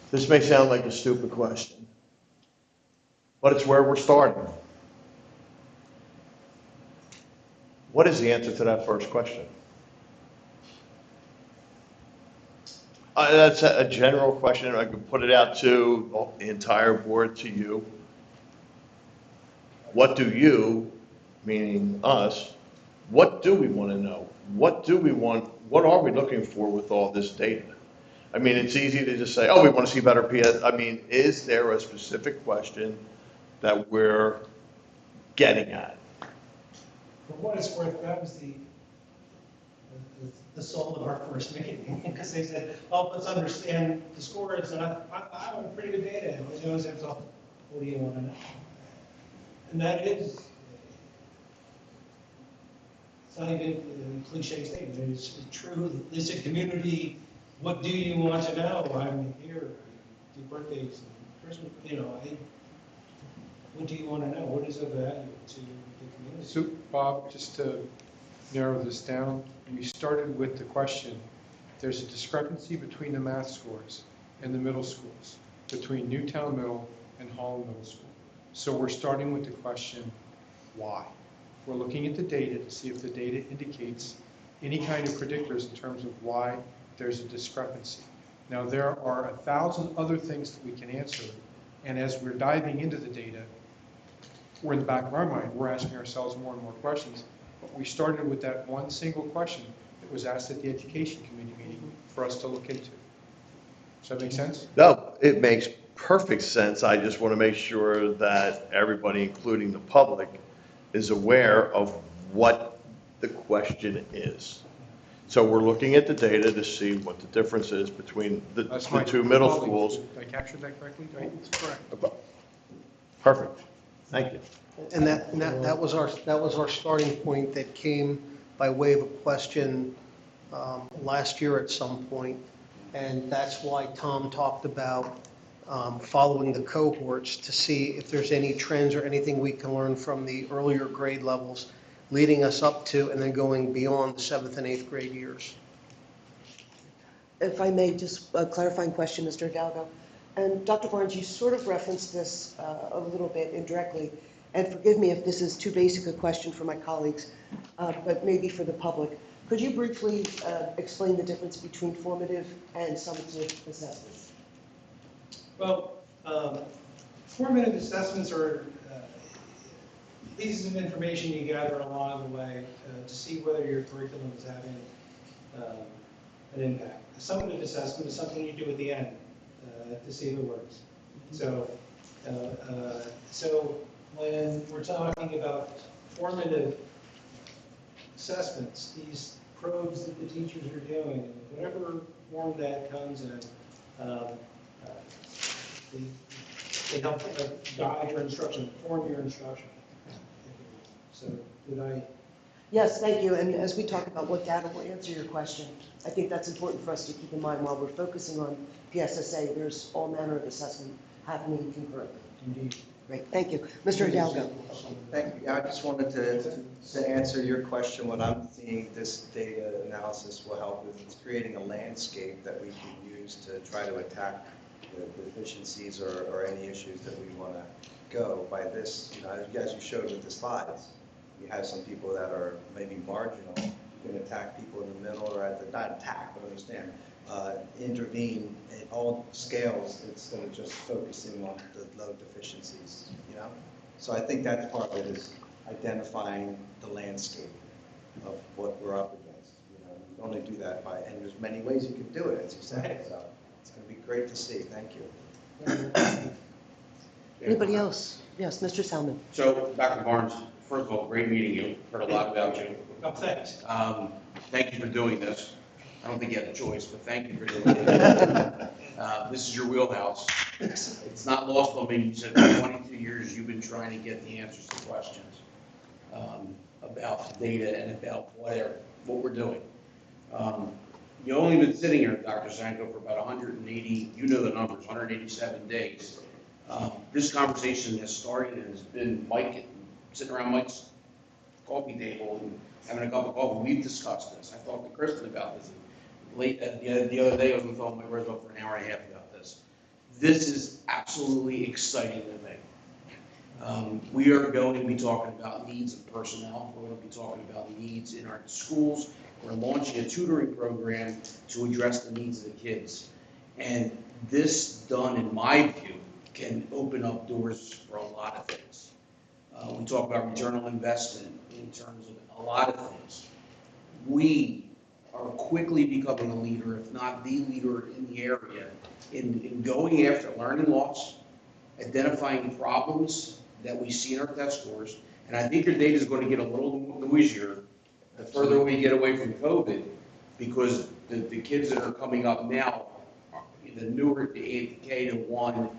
This may sound like a stupid question, but it's where we're starting. What is the answer to that first question? That's a general question. I could put it out to the entire board, to you. What do you, meaning us, what do we want to know? What do we want? What are we looking for with all this data? I mean, it's easy to just say, oh, we want to see better PS. I mean, is there a specific question that we're getting at? For what it's worth, that was the soul of our first meeting, because they said, "Oh, let's understand the scores." And I have pretty good data. And they always have to, what do you want to know? And that is, it's not even a cliche statement. It's true. It's a community. What do you want to know? I'm here. Do birthdays, Christmas. What do you want to know? What is of value to the community? So, Bob, just to narrow this down, we started with the question, there's a discrepancy between the math scores in the middle schools, between Newtown Middle and Holland Middle School. So we're starting with the question, why? We're looking at the data to see if the data indicates any kind of predictors in terms of why there's a discrepancy. Now, there are 1,000 other things that we can answer, and as we're diving into the data, we're in the back of our mind, we're asking ourselves more and more questions. But we started with that one single question that was asked at the education committee meeting for us to look into. Does that make sense? No, it makes perfect sense. I just want to make sure that everybody, including the public, is aware of what the question is. So we're looking at the data to see what the difference is between the two middle schools. Did I capture that correctly? Right? That's correct. Perfect. Thank you. And that was our starting point that came by way of a question last year at some point. And that's why Tom talked about following the cohorts to see if there's any trends or anything we can learn from the earlier grade levels leading us up to and then going beyond the 7th and 8th grade years. If I may, just a clarifying question, Mr. Hidalgo. And Dr. Barnes, you sort of referenced this a little bit indirectly, and forgive me if this is too basic a question for my colleagues, but maybe for the public. Could you briefly explain the difference between formative and summative assessments? Well, formative assessments are pieces of information you gather along the way to see whether your curriculum is having an impact. A summative assessment is something you do at the end to see if it works. So when we're talking about formative assessments, these probes that the teachers are doing, whatever form that comes in, they help guide your instruction, form your instruction. So did I? Yes, thank you. And as we talk about what data will answer your question, I think that's important for us to keep in mind while we're focusing on PSSA. There's all manner of assessment happening concurrently. Indeed. Great, thank you. Mr. Hidalgo. Thank you. I just wanted to answer your question. What I'm seeing this data analysis will help with is creating a landscape that we can use to try to attack the deficiencies or any issues that we want to go by this. You know, as you showed with the slides, you have some people that are maybe marginal. You can attack people in the middle or at the, not attack, but understand, intervene at all scales instead of just focusing on the low deficiencies, you know? So I think that's part of it, is identifying the landscape of what we're up against. You know, you can only do that by, and there's many ways you can do it, as you said, so it's going to be great to see. Thank you. Anybody else? Yes, Mr. Salmon. So, Dr. Barnes, first of all, great meeting you. Heard a lot about you. Oh, thanks. Thank you for doing this. I don't think you had a choice, but thank you for doing it. This is your wheelhouse. It's not lost on me. You said for 22 years you've been trying to get the answers to questions about data and about what we're doing. You've only been sitting here, Dr. Sanko, for about 180, you know the numbers, 187 days. This conversation has started and has been Mike sitting around Mike's coffee table and having a cup of coffee. We've discussed this. I talked to Kristen about this. Late the other day, I was on the phone with my Roosevelt for an hour and a half about this. This is absolutely exciting to me. We are going to be talking about needs of personnel. We're going to be talking about needs in our schools. We're launching a tutoring program to address the needs of the kids. And this, done in my view, can open up doors for a lot of things. We talk about return on investment in terms of a lot of things. We are quickly becoming a leader, if not the leader in the area, in going after learning loss, identifying problems that we see in our test scores. And I think your data is going to get a little noisier the further we get away from COVID, because the kids that are coming up now, the newer, the K-1,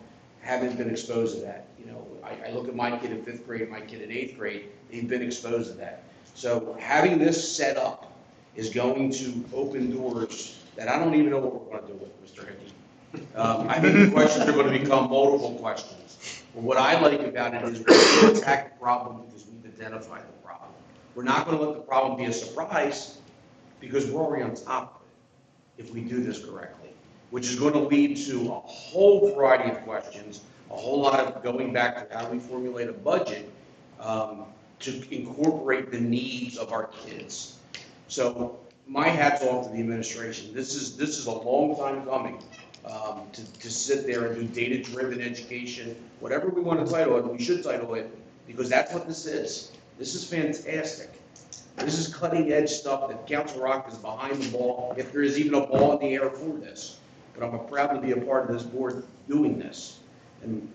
haven't been exposed to that. You know, I look at my kid in 5th grade, my kid in 8th grade, they've been exposed to that. So having this set up is going to open doors that I don't even know what we're going to do with, Mr. Hickey. I think the questions are going to become multiple questions. But what I like about it is we're going to attack the problem because we've identified the problem. We're not going to let the problem be a surprise because we're already on top of it if we do this correctly, which is going to lead to a whole variety of questions, a whole lot of going back to how we formulate a budget to incorporate the needs of our kids. So my hat's off to the administration. This is a long time coming to sit there and do data-driven education, whatever we want to title it. We should title it because that's what this is. This is fantastic. This is cutting-edge stuff that Council Rock is behind the ball, if there is even a ball in the air for this. But I'm proud to be a part of this board doing this. And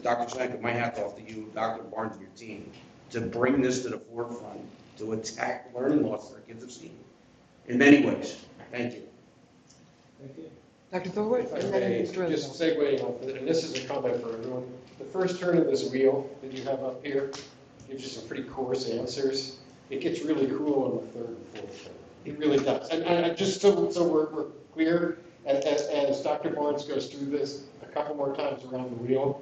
Dr. Sanko, my hat's off to you, Dr. Barnes, and your team, to bring this to the forefront, to attack learning loss that our kids have seen in many ways. Thank you. Thank you. Dr. Thorwald, and then Mr. Just Roosevelt. segueing off of it, and this is a comment for everyone. The first turn of this wheel that you have up here gives you some pretty coarse answers. It gets really cool on the 3rd and 4th turn. It really does. And just so we're clear, as Dr. Barnes goes through this a couple more times around the wheel,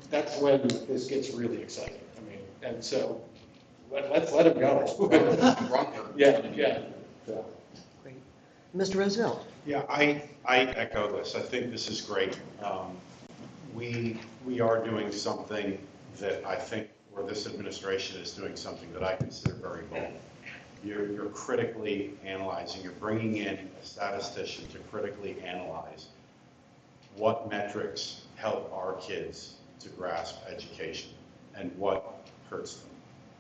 that's when this gets really exciting. I mean, and so let's let him go. Yeah. Great. Mr. Roosevelt. Yeah, I echo this. I think this is great. We are doing something that I think, or this administration is doing something that I consider very bold. You're critically analyzing, you're bringing in a statistician to critically analyze what metrics help our kids to grasp education and what hurts them,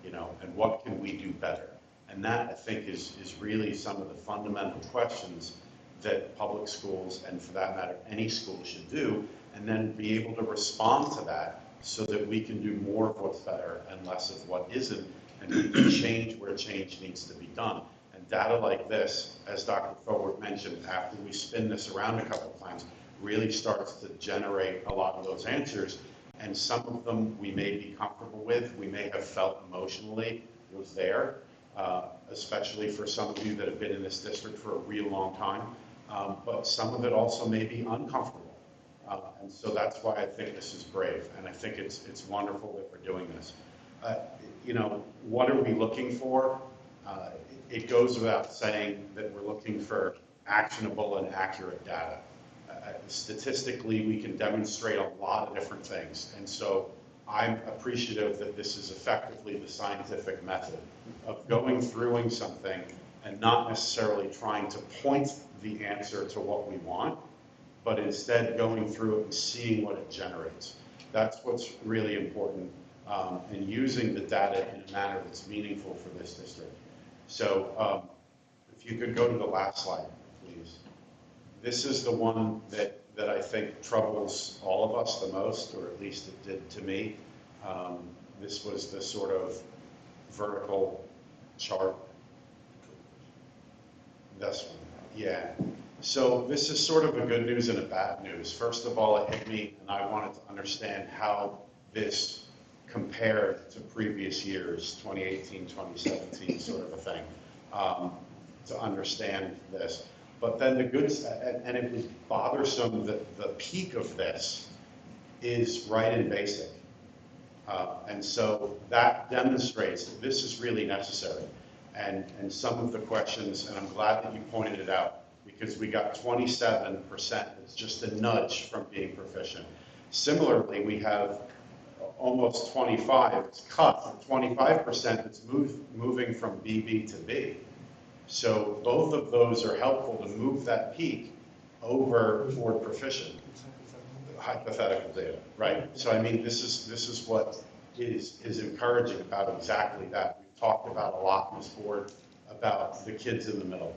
you know, and what can we do better. And that, I think, is really some of the fundamental questions that public schools, and for that matter, any school should do, and then be able to respond to that so that we can do more of what's better and less of what isn't, and we can change where change needs to be done. And data like this, as Dr. Forward mentioned, after we spin this around a couple of times, really starts to generate a lot of those answers. And some of them we may be comfortable with, we may have felt emotionally was there, especially for some of you that have been in this district for a real long time. But some of it also may be uncomfortable. And so that's why I think this is brave, and I think it's wonderful that we're doing this. You know, what are we looking for? It goes without saying that we're looking for actionable and accurate data. Statistically, we can demonstrate a lot of different things, and so I'm appreciative that this is effectively the scientific method of going through something and not necessarily trying to point the answer to what we want, but instead going through it and seeing what it generates. That's what's really important, and using the data in a manner that's meaningful for this district. So if you could go to the last slide, please. This is the one that I think troubles all of us the most, or at least it did to me. This was the sort of vertical chart. This one, yeah. So this is sort of a good news and a bad news. First of all, it hit me, and I wanted to understand how this compared to previous years, 2018, 2017, sort of a thing, to understand this. But then the good, and it was bothersome that the peak of this is right in basic. And so that demonstrates that this is really necessary. And some of the questions, and I'm glad that you pointed it out, because we got 27%, it's just a nudge from being proficient. Similarly, we have almost 25, it's cut, 25% that's moving from BB to B. So both of those are helpful to move that peak over toward proficient. Hypothetical data, right? So I mean, this is what is encouraging about exactly that. We've talked about a lot on this board about the kids in the middle.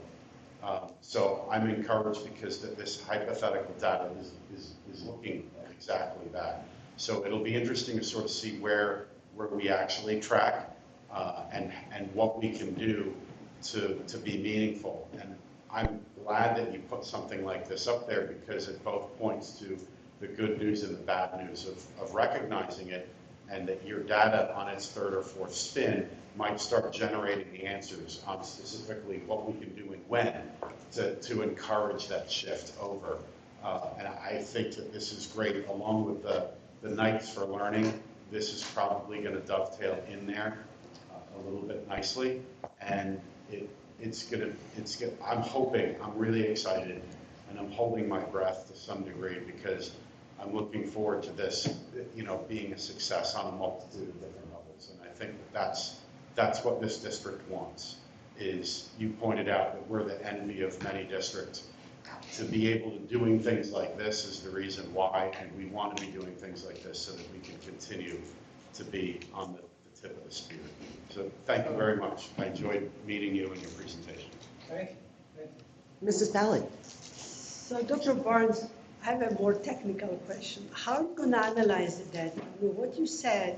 So I'm encouraged because this hypothetical data is looking at exactly that. So it'll be interesting to sort of see where we actually track and what we can do to be meaningful. And I'm glad that you put something like this up there because it both points to the good news and the bad news of recognizing it, and that your data on its third or fourth spin might start generating the answers on specifically what we can do and when to encourage that shift over. And I think that this is great, along with the Nights for Learning. This is probably going to dovetail in there a little bit nicely, and it's gonna. I'm really excited, and I'm holding my breath to some degree because I'm looking forward to this, you know, being a success on a multitude of different levels. And I think that's what this district wants. Is you pointed out that we're the envy of many districts. To be able to doing things like this is the reason why, and we want to be doing things like this so that we can continue to be on the tip of the spear. So thank you very much. I enjoyed meeting you and your presentation. Thank you. Mrs. Bally. So Dr. Barnes, I have a more technical question. How are you going to analyze the data? I mean, what you said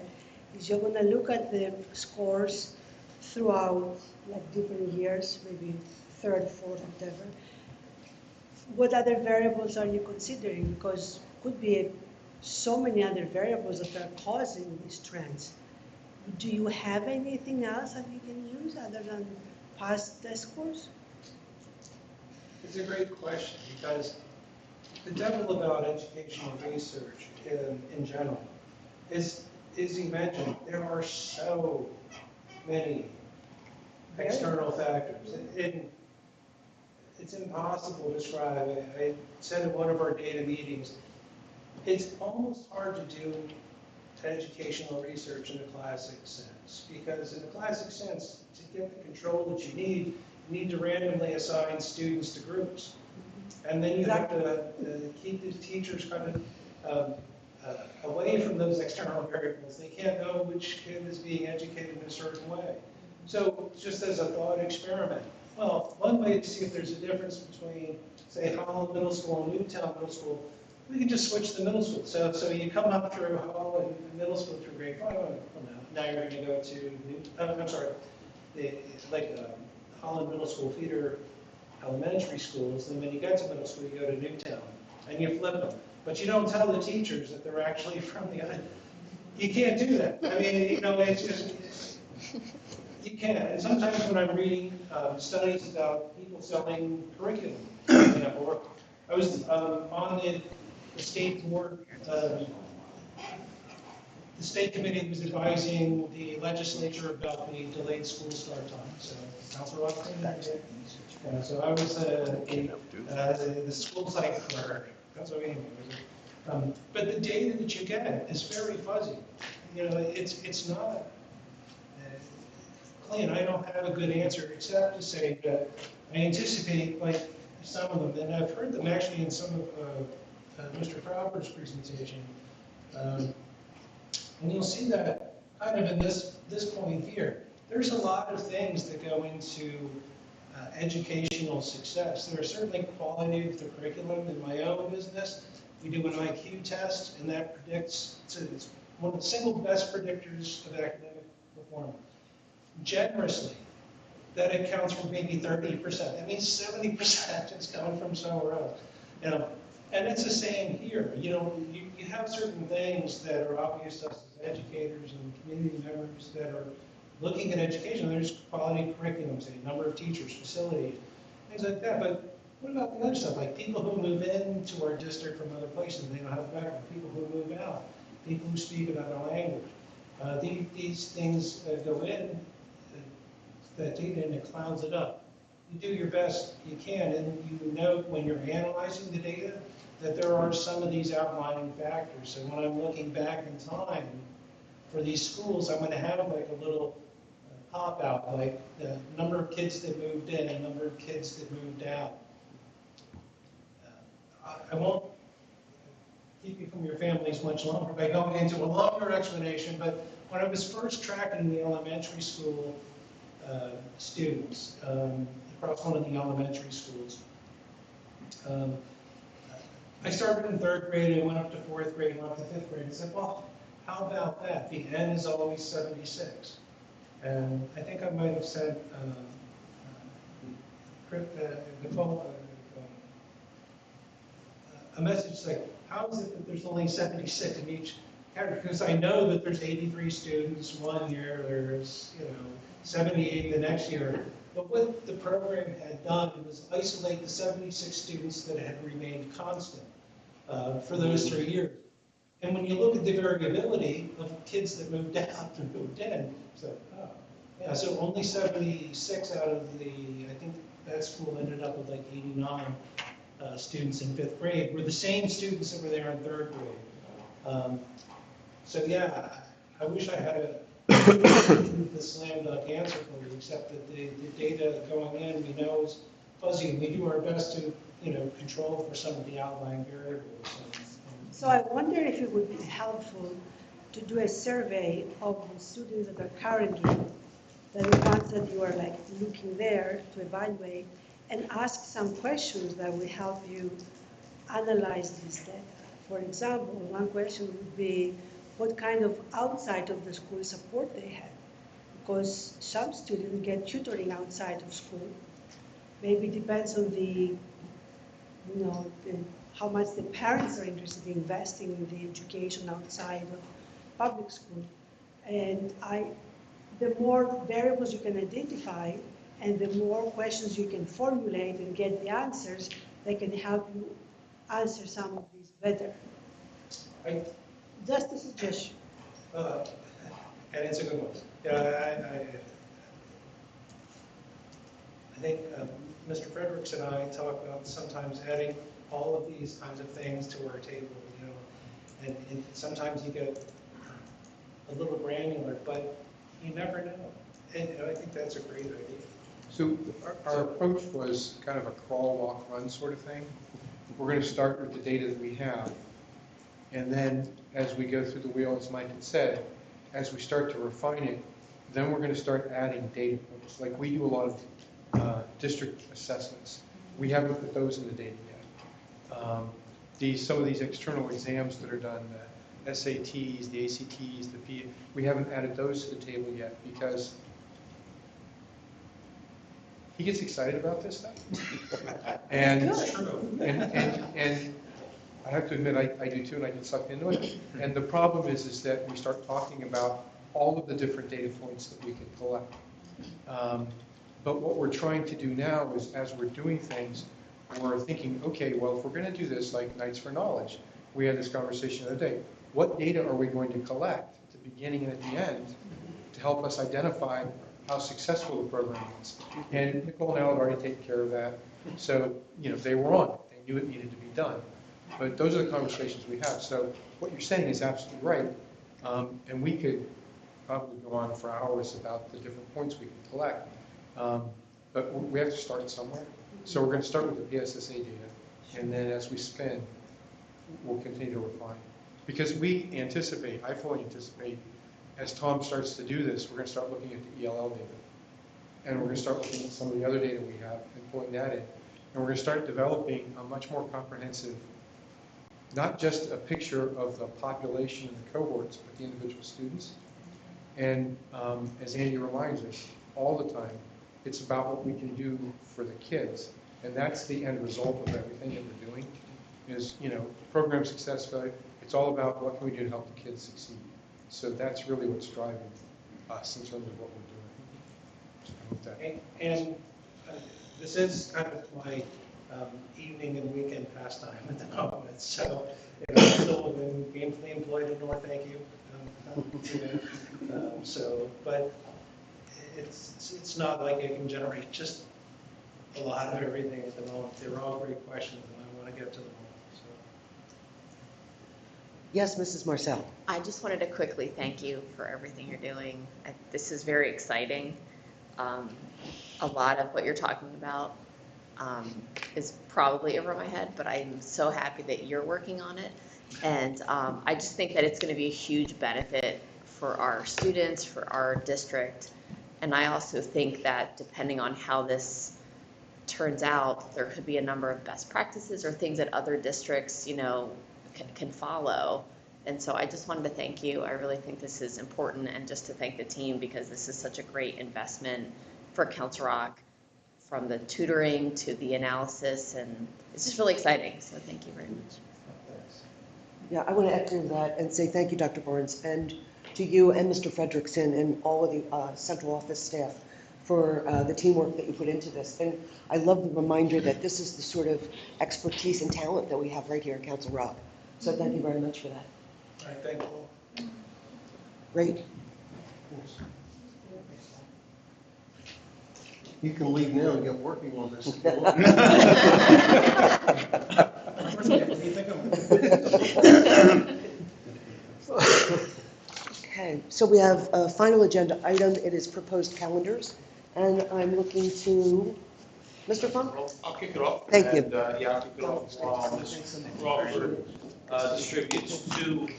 is you're going to look at the scores throughout like different years, maybe third, fourth, whatever. What other variables are you considering? Because could be so many other variables that are causing these trends. Do you have anything else that you can use other than past test scores? It's a great question because the devil about educational research in general is you mentioned, there are so many external factors. It's impossible to describe. I said in one of our data meetings, it's almost hard to do educational research in the classic sense, because in the classic sense, to get the control that you need to randomly assign students to groups. And then you have to keep the teachers kind of away from those external variables. They can't know which kid is being educated in a certain way. So just as a thought experiment, well, one way to see if there's a difference between, say, Holland Middle School and Newtown Middle School, we can just switch the middle school. So you come up through Holland Middle School through grade 5, now you're going to go to Holland Middle School feeder elementary schools, and when you get to middle school, you go to Newtown. and you flip them. But you don't tell the teachers that they're actually from the other. You can't do that. I mean, you know, it's just, you can't. And sometimes when I'm reading studies about people selling curriculum, for example, or I was on the state board, the state committee was advising the legislature about the delayed school start time. So, Councilor Watson, so I was the school site clerk. That's what I mean. But the data that you get is very fuzzy. You know, it's not. Clint, I don't have a good answer except to say that I anticipate, like some of them, and I've heard them actually in some of Mr. Cropper's presentation. And you'll see that kind of in this point here. There's a lot of things that go into educational success. There are certainly quality of the curriculum. In my own business, we do an IQ test, and that predicts, it's one of the single best predictors of academic performance. Generously, that accounts for maybe 30%. That means 70% is coming from somewhere else. You know, and it's the same here. You know, you have certain things that are obvious to us as educators and community members that are looking at education. There's quality curriculum, say, number of teachers, facilities, things like that. But what about the other stuff, like people who move into our district from other places and they don't have a background, people who move out, people who speak another language. These things go in, that data, and it clouds it up. You do your best you can, and you note when you're analyzing the data that there are some of these outlying factors. So when I'm looking back in time for these schools, I'm going to have like a little pop out, like the number of kids that moved in and number of kids that moved out. I won't keep you from your families much longer by going into a longer explanation, but when I was first tracking the elementary school students across one of the elementary schools, I started in 3rd grade and went up to 4th grade and went up to 5th grade and said, well, how about that? The N is always 76. And I think I might have said, Nicole, a message like, how is it that there's only 76 in each category? Because I know that there's 83 students one year, there's 78 the next year. But what the program had done was isolate the 76 students that had remained constant for those 3 years. And when you look at the variability of kids that moved out and moved in, so yeah, so only 76 out of the, I think that school ended up with like 89 students in 5th grade were the same students that were there in 3rd grade. So yeah, I wish I had the slam dunk answer for you, except that the data going in we know is fuzzy, and we do our best to control for some of the outlying variables. So I wonder if it would be helpful to do a survey of the students that are currently, the ones that you are like looking there to evaluate, and ask some questions that will help you analyze this data. For example, one question would be, what kind of outside of the school support they have? Because some students get tutoring outside of school. Maybe it depends on the, how much the parents are interested in investing in the education outside of public school. And the more variables you can identify and the more questions you can formulate and get the answers, they can help you answer some of these better. Just a suggestion. And it's a good one. Yeah, I think Mr. Fredericks and I talk about sometimes adding all of these kinds of things to our table, and sometimes you get a little granular, but you never know. And I think that's a great idea. So our approach was kind of a crawl, walk, run sort of thing. We're going to start with the data that we have. And then as we go through the wheel, as Mike had said, as we start to refine it, then we're going to start adding data points. Like we do a lot of district assessments. We haven't put those in the data yet. Some of these external exams that are done, the SATs, the ACTs, the PA, we haven't added those to the table yet because he gets excited about this stuff. And have to admit, I do too, and I get sucked into it. And the problem is that we start talking about all of the different data points that we can collect. But what we're trying to do now is, as we're doing things, we're thinking, okay, well, if we're going to do this like Knights for Knowledge, we had this conversation the other day, what data are we going to collect at the beginning and at the end to help us identify how successful the program is? And Nicole and Al had already taken care of that. So, they were on it. They knew it needed to be done. But those are the conversations we have. So what you're saying is absolutely right. And we could probably go on for hours about the different points we can collect. But we have to start somewhere. So we're going to start with the PSSA data. And then as we spin, we'll continue to refine. Because we anticipate, I fully anticipate, as Tom starts to do this, we're going to start looking at the ELL data. And we're going to start looking at some of the other data we have and pulling that in. And we're going to start developing a much more comprehensive, not just a picture of the population and the cohorts, but the individual students. And as Andy reminds us all the time, it's about what we can do for the kids. And that's the end result of everything that we're doing is, program success value. It's all about what can we do to help the kids succeed. So that's really what's driving us in terms of what we're doing. And this is kind of my evening and weekend pastime at the moment. So I'm still been gainfully employed in North, thank you. But it's not like I can generate just a lot of everything at the moment. They're all great questions, and I want to get to them all. So. Yes, Mrs. Marcel. I just wanted to quickly thank you for everything you're doing. This is very exciting. A lot of what you're talking about is probably over my head, but I'm so happy that you're working on it. And I just think that it's going to be a huge benefit for our students, for our district. And I also think that depending on how this turns out, there could be a number of best practices or things that other districts, can follow. And so I just wanted to thank you. I really think this is important, and just to thank the team, because this is such a great investment for Council Rock, from the tutoring to the analysis, and it's just really exciting. So thank you very much. Yeah, I want to echo that and say thank you, Dr. Barnes, and to you and Mr. Frederickson and all of the central office staff for the teamwork that you put into this. And I love the reminder that this is the sort of expertise and talent that we have right here at Council Rock. So thank you very much for that. All right, thank you. Great. You can leave now and get working on this. Okay, so we have a final agenda item. It is proposed calendars, and I'm looking to Mr. Funk. I'll kick it off. Thank you. And, yeah, I'll kick it off while Ms. Crawford distributes two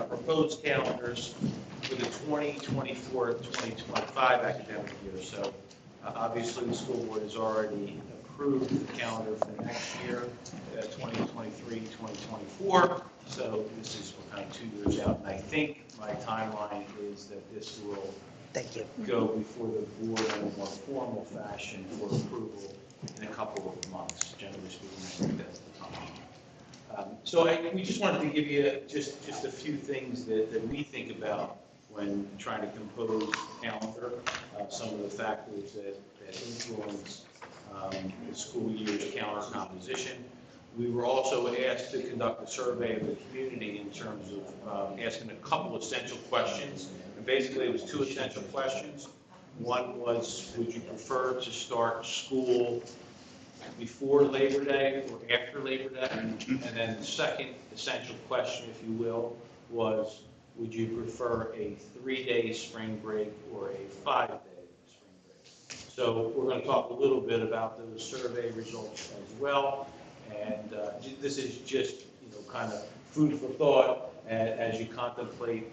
proposed calendars for the 2024-2025 academic year. So obviously the school board has already approved the calendar for next year, 2023-2024. So this is kind of 2 years out, and I think my timeline is that this will go before the board in a more formal fashion for approval in a couple of months. Generally speaking, I think that's the time. So we just wanted to give you just a few things that we think about when trying to compose a calendar, some of the factors that influence the school year's calendar composition. We were also asked to conduct a survey of the community in terms of asking a couple essential questions. And basically, it was two essential questions. One was, would you prefer to start school before Labor Day or after Labor Day? And then the second essential question, if you will, was, would you prefer a 3-day spring break or a 5-day spring break? So we're going to talk a little bit about those survey results as well. And this is just, kind of food for thought as you contemplate,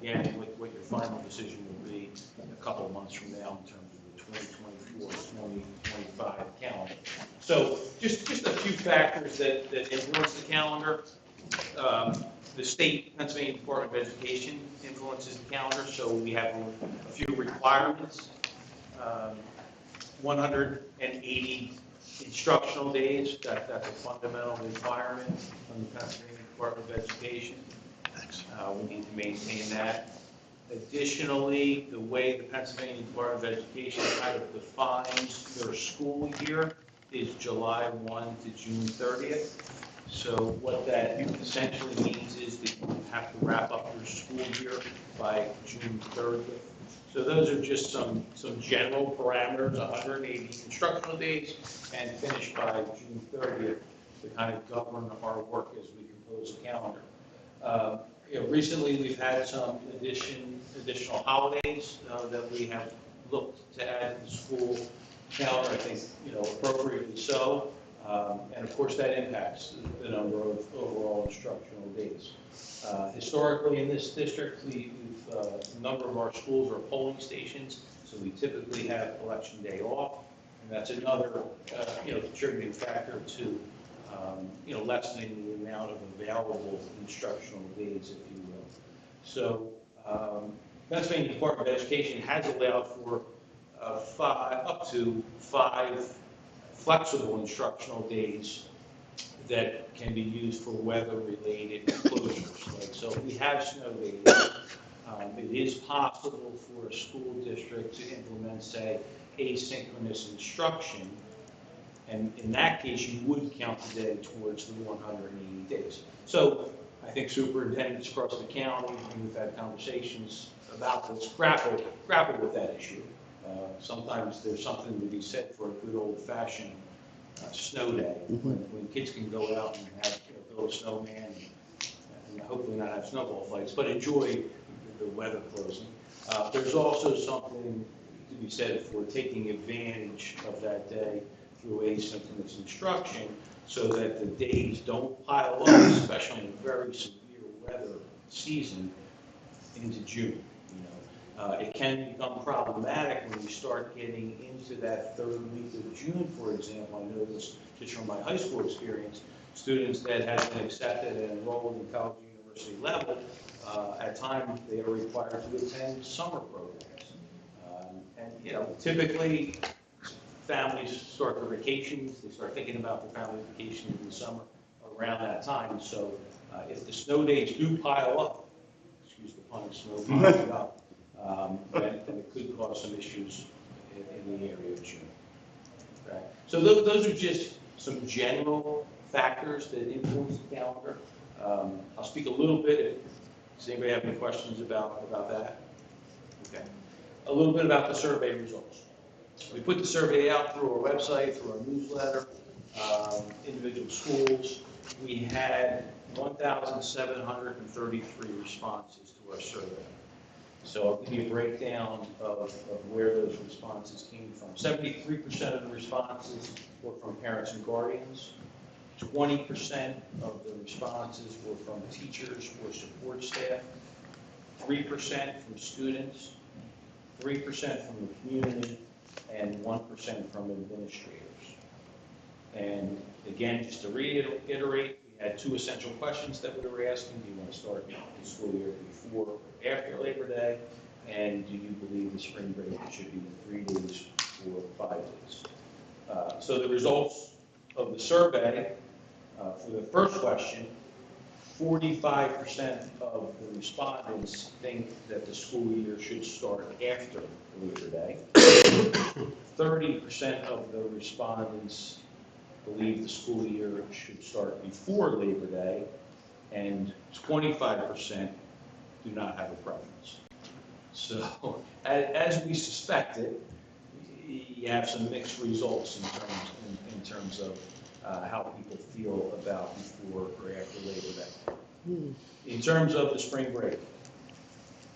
again, what your final decision will be a couple of months from now in terms of the 2024-2025 calendar. So just a few factors that influence the calendar. The state, Pennsylvania Department of Education influences the calendar, so we have a few requirements. 180 Instructional days, that's a fundamental requirement from the Pennsylvania Department of Education. We need to maintain that. Additionally, the way the Pennsylvania Department of Education kind of defines their school year is July 1 to June 30th. So what that essentially means is that you have to wrap up your school year by June 30th. So those are just some general parameters, 180 instructional days, and finish by June 30th to kind of govern our work as we compose a calendar. Recently we've had some additional holidays that we have looked to add to the school calendar, I think, appropriately so. And of course that impacts the number of overall instructional days. Historically in this district, a number of our schools are polling stations, so we typically have election day off, and that's another contributing factor to lessening the amount of available instructional days, if you will. So Pennsylvania Department of Education has allowed for up to 5 flexible instructional days that can be used for weather-related closures. Right? So if we have snow days, it is possible for a school district to implement, say, asynchronous instruction, and in that case, you would count the day towards the 180 days. So I think superintendents across the county, we've had conversations about this, grapple with that issue. Sometimes there's something to be said for a good old-fashioned snow day, when kids can go out and have build a snowman and hopefully not have snowball fights, but enjoy the weather closing. There's also something to be said for taking advantage of that day through asynchronous instruction so that the days don't pile up, especially in a very severe weather season, into June. It can become problematic when you start getting into that third week of June, for example. I know this just from my high school experience. Students that have been accepted and enrolled in college and university level, at times they are required to attend summer programs. And typically families start their vacations, they start thinking about their family vacations in the summer around that time. So if the snow days do pile up, excuse the pun, snow piling up, then it could cause some issues in the area of June. Okay. So those are just some general factors that influence the calendar. I'll speak a little bit. Does anybody have any questions about that? Okay. A little bit about the survey results. We put the survey out through our website, through our newsletter, individual schools. We had 1,733 responses to our survey. So I'll give you a breakdown of where those responses came from. 73% of the responses were from parents and guardians. 20% of the responses were from teachers or support staff. 3% from students. 3% from the community. And 1% from administrators. And again, just to reiterate, we had 2 essential questions that we were asking. Do you want to start the school year before or after Labor Day? And do you believe the spring break should be 3 days or 5 days? So the results of the survey, for the first question, 45% of the respondents think that the school year should start after Labor Day. 30% of the respondents believe the school year should start before Labor Day, and 25% do not have a preference. So, as we suspected, you have some mixed results in terms of how people feel about before or after Labor Day. In terms of the spring break,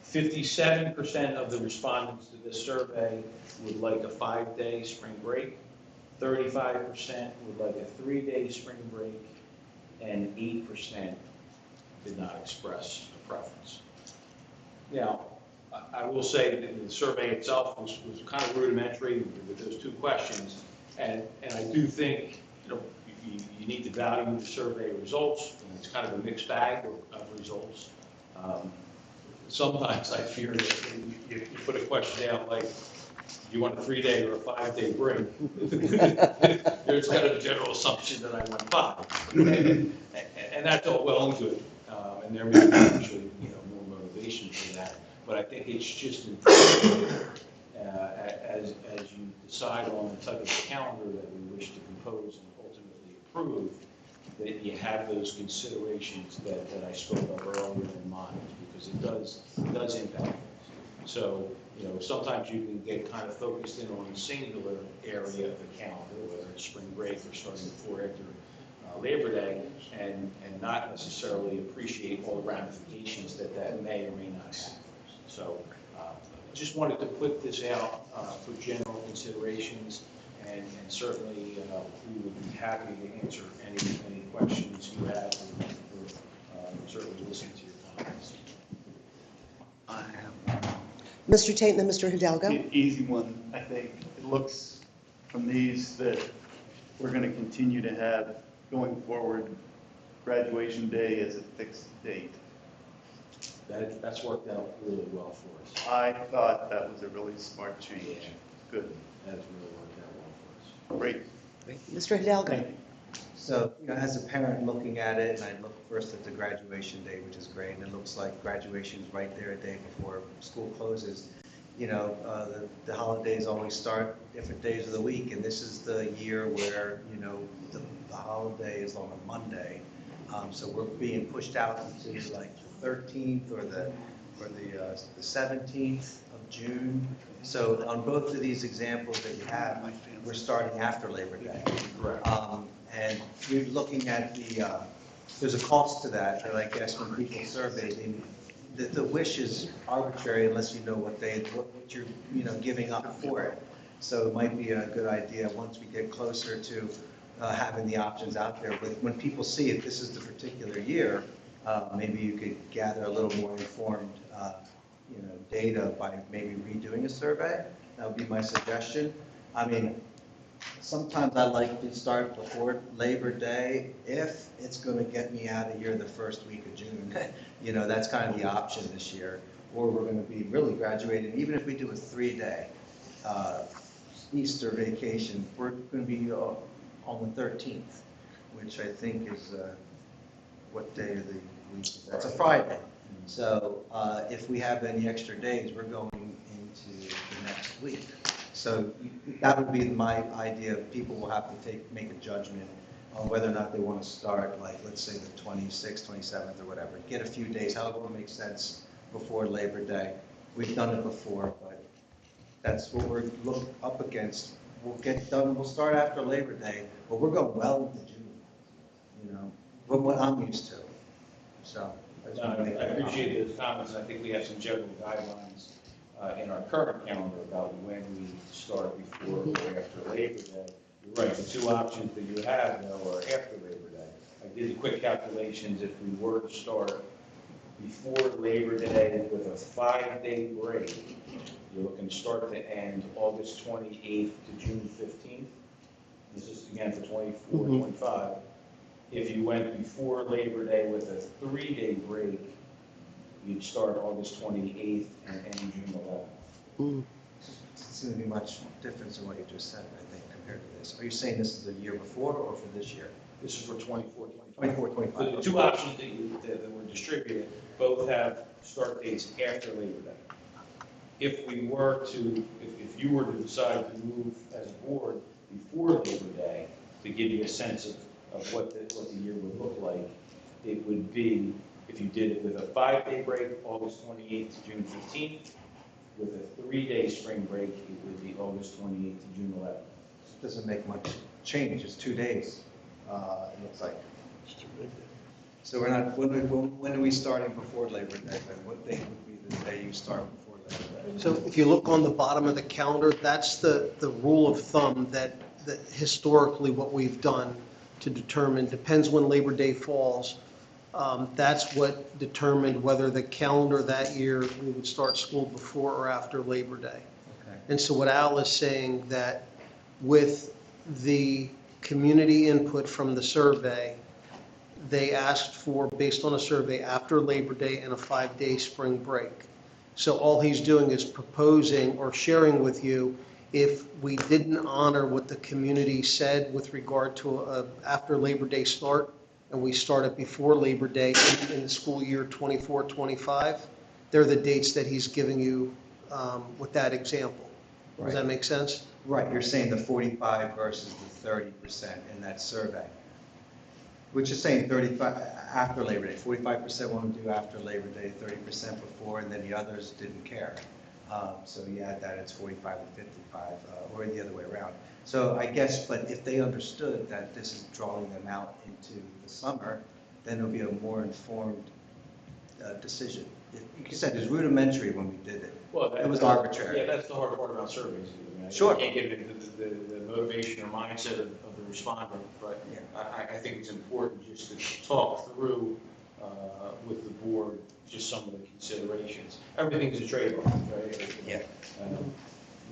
57% of the respondents to this survey would like a 5-day spring break, 35% would like a 3-day spring break, and 8% did not express a preference. Now, I will say that the survey itself was kind of rudimentary with those 2 questions, and I do think you need to value the survey results, and it's kind of a mixed bag of results. Sometimes I fear that if you put a question out like, you want a 3-day or a 5-day break, there's kind of a general assumption that I want 5. And that's all well and good. And there may be actually, more motivation for that. But I think it's just important as you decide on the type of calendar that we wish to compose and ultimately approve, that you have those considerations that I spoke of earlier in mind, because it does impact us. So, sometimes you can get kind of focused in on a singular area of the calendar, whether it's spring break or starting before after Labor Day, and not necessarily appreciate all the ramifications that may or may not have. So, just wanted to put this out for general considerations, and certainly we would be happy to answer any questions you have, or certainly listen to your comments. Mr. Tate and then Mr. Hidalgo. Easy one, I think. It looks from these that we're going to continue to have, going forward, graduation day as a fixed date. That's worked out really well for us. I thought that was a really smart change. Yeah. Good. That's really worked out well for us. Great. Mr. Hidalgo. Thank you. So, as a parent looking at it, and I look first at the graduation day, which is great, and it looks like graduation's right there a day before school closes. The holidays always start different days of the week, and this is the year where, the holiday is on a Monday. So we're being pushed out into like the 13th or the 17th of June. So on both of these examples that you have, we're starting after Labor Day. Correct. And you're looking at there's a cost to that, and I guess when people survey, the wish is arbitrary unless you know what you're, giving up for it. So it might be a good idea once we get closer to having the options out there. But when people see it, this is the particular year, maybe you could gather a little more informed, data by maybe redoing a survey. That would be my suggestion. I mean, sometimes I like to start before Labor Day if it's going to get me out of here the first week of June. That's kind of the option this year. Or we're going to be really graduating, even if we do a 3-day Easter vacation, we're going to be on the 13th, which I think is, what day of the week is that? It's a Friday. So if we have any extra days, we're going into the next week. So that would be my idea. People will have to make a judgment on whether or not they want to start, like, let's say the 26th, 27th, or whatever. Get a few days, however it makes sense, before Labor Day. We've done it before, but that's what we're up against. We'll get done, we'll start after Labor Day, but we're going well into June, from what I'm used to. So. I appreciate those comments. I think we have some general guidelines in our current calendar about when we start before or after Labor Day. You're right, the two options that you have though are after Labor Day. I did the quick calculations. If we were to start before Labor Day with a 5-day break, you're looking to start to end August 28th to June 15th. This is again for 24, 25. If you went before Labor Day with a 3-day break, you'd start August 28th and end June 11th. It's going to be much different than what you just said, I think, compared to this. Are you saying this is the year before or for this year? This is for 24, 25. 24, 25. So the two options that were distributed both have start dates after Labor Day. If you were to decide to move as a board before Labor Day, to give you a sense of what the year would look like, it would be, if you did it with a 5-day break, August 28th to June 15th, with a 3-day spring break, it would be August 28th to June 11th. It doesn't make much change, it's 2 days, it looks like. So we're not, when are we starting before Labor Day? What day would be the day you start before Labor Day? So if you look on the bottom of the calendar, that's the rule of thumb that historically what we've done to determine, depends when Labor Day falls. That's what determined whether the calendar that year we would start school before or after Labor Day. Okay. And so what Al is saying, that with the community input from the survey, they asked for, based on a survey, after Labor Day and a 5-day spring break. So all he's doing is proposing or sharing with you if we didn't honor what the community said with regard to a after Labor Day start, and we start it before Labor Day in the school year 24-25, they're the dates that he's giving you with that example. Does that Right. make sense? Right, you're saying the 45 versus the 30% in that survey, which is saying 35 after Labor Day, 45% want to do after Labor Day, 30% before, and then the others didn't care. So you add that, it's 45 and 55, or the other way around. So I guess, but if they understood that this is drawing them out into the summer, then it'll be a more informed decision. You said it was rudimentary when we did it. Well, It was arbitrary. Yeah, that's the hard part about surveys. I mean, Sure. You can't get into the motivation or mindset of the respondent, but I think it's important just to talk through with the board just some of the considerations. Everything's a trade-off, right? Yeah.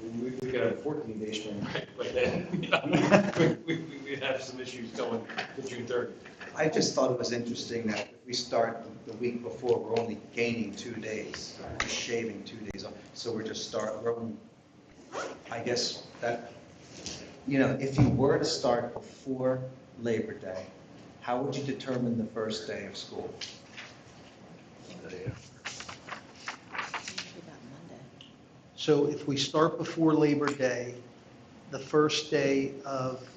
We could have a 14-day spring break, but then, you know, we'd have some issues going to June 30th. I just thought it was interesting that if we start the week before, we're only gaining 2 days, just shaving 2 days off. So we're just we're only, I guess that, you know, if you were to start before Labor Day, how would you determine the first day of school? So if we start before Labor Day, the first day of,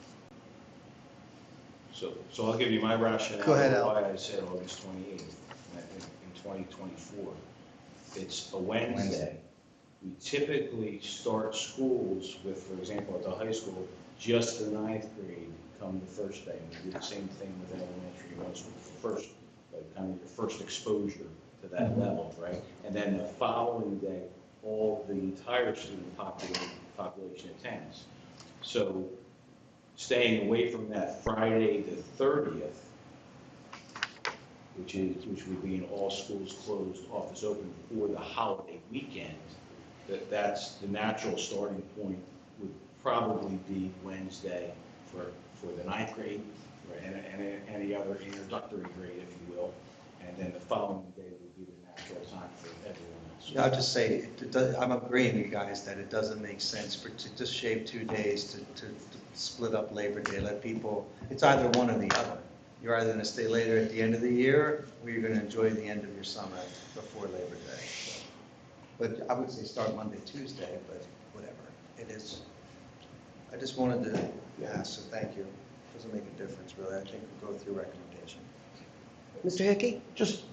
So I'll give you my rationale. Go ahead, Al. Why I said August 28th in 2024. It's a Wednesday. We typically start schools with, for example, at the high school, just the 9th grade come the first day. We do the same thing with elementary and middle school for first, like kind of your first exposure to that level, right? And then the following day, all the entire student population attends. So staying away from that Friday the 30th, which would be in all schools closed, office open for the holiday weekend, that's the natural starting point would probably be Wednesday for the 9th grade, right, and any other introductory grade, if you will, and then the following day would be the natural time for everyone else. Yeah, I'll just say, I'm agreeing with you guys that it doesn't make sense to just shave 2 days to split up Labor Day, let people, it's either one or the other. You're either going to stay later at the end of the year, or you're going to enjoy the end of your summer before Labor Day. But I would say start Monday, Tuesday, but whatever, it is. I just wanted to ask, so thank you. Doesn't make a difference, really. I think we'll go through recommendation. Mr. Hickey? Just,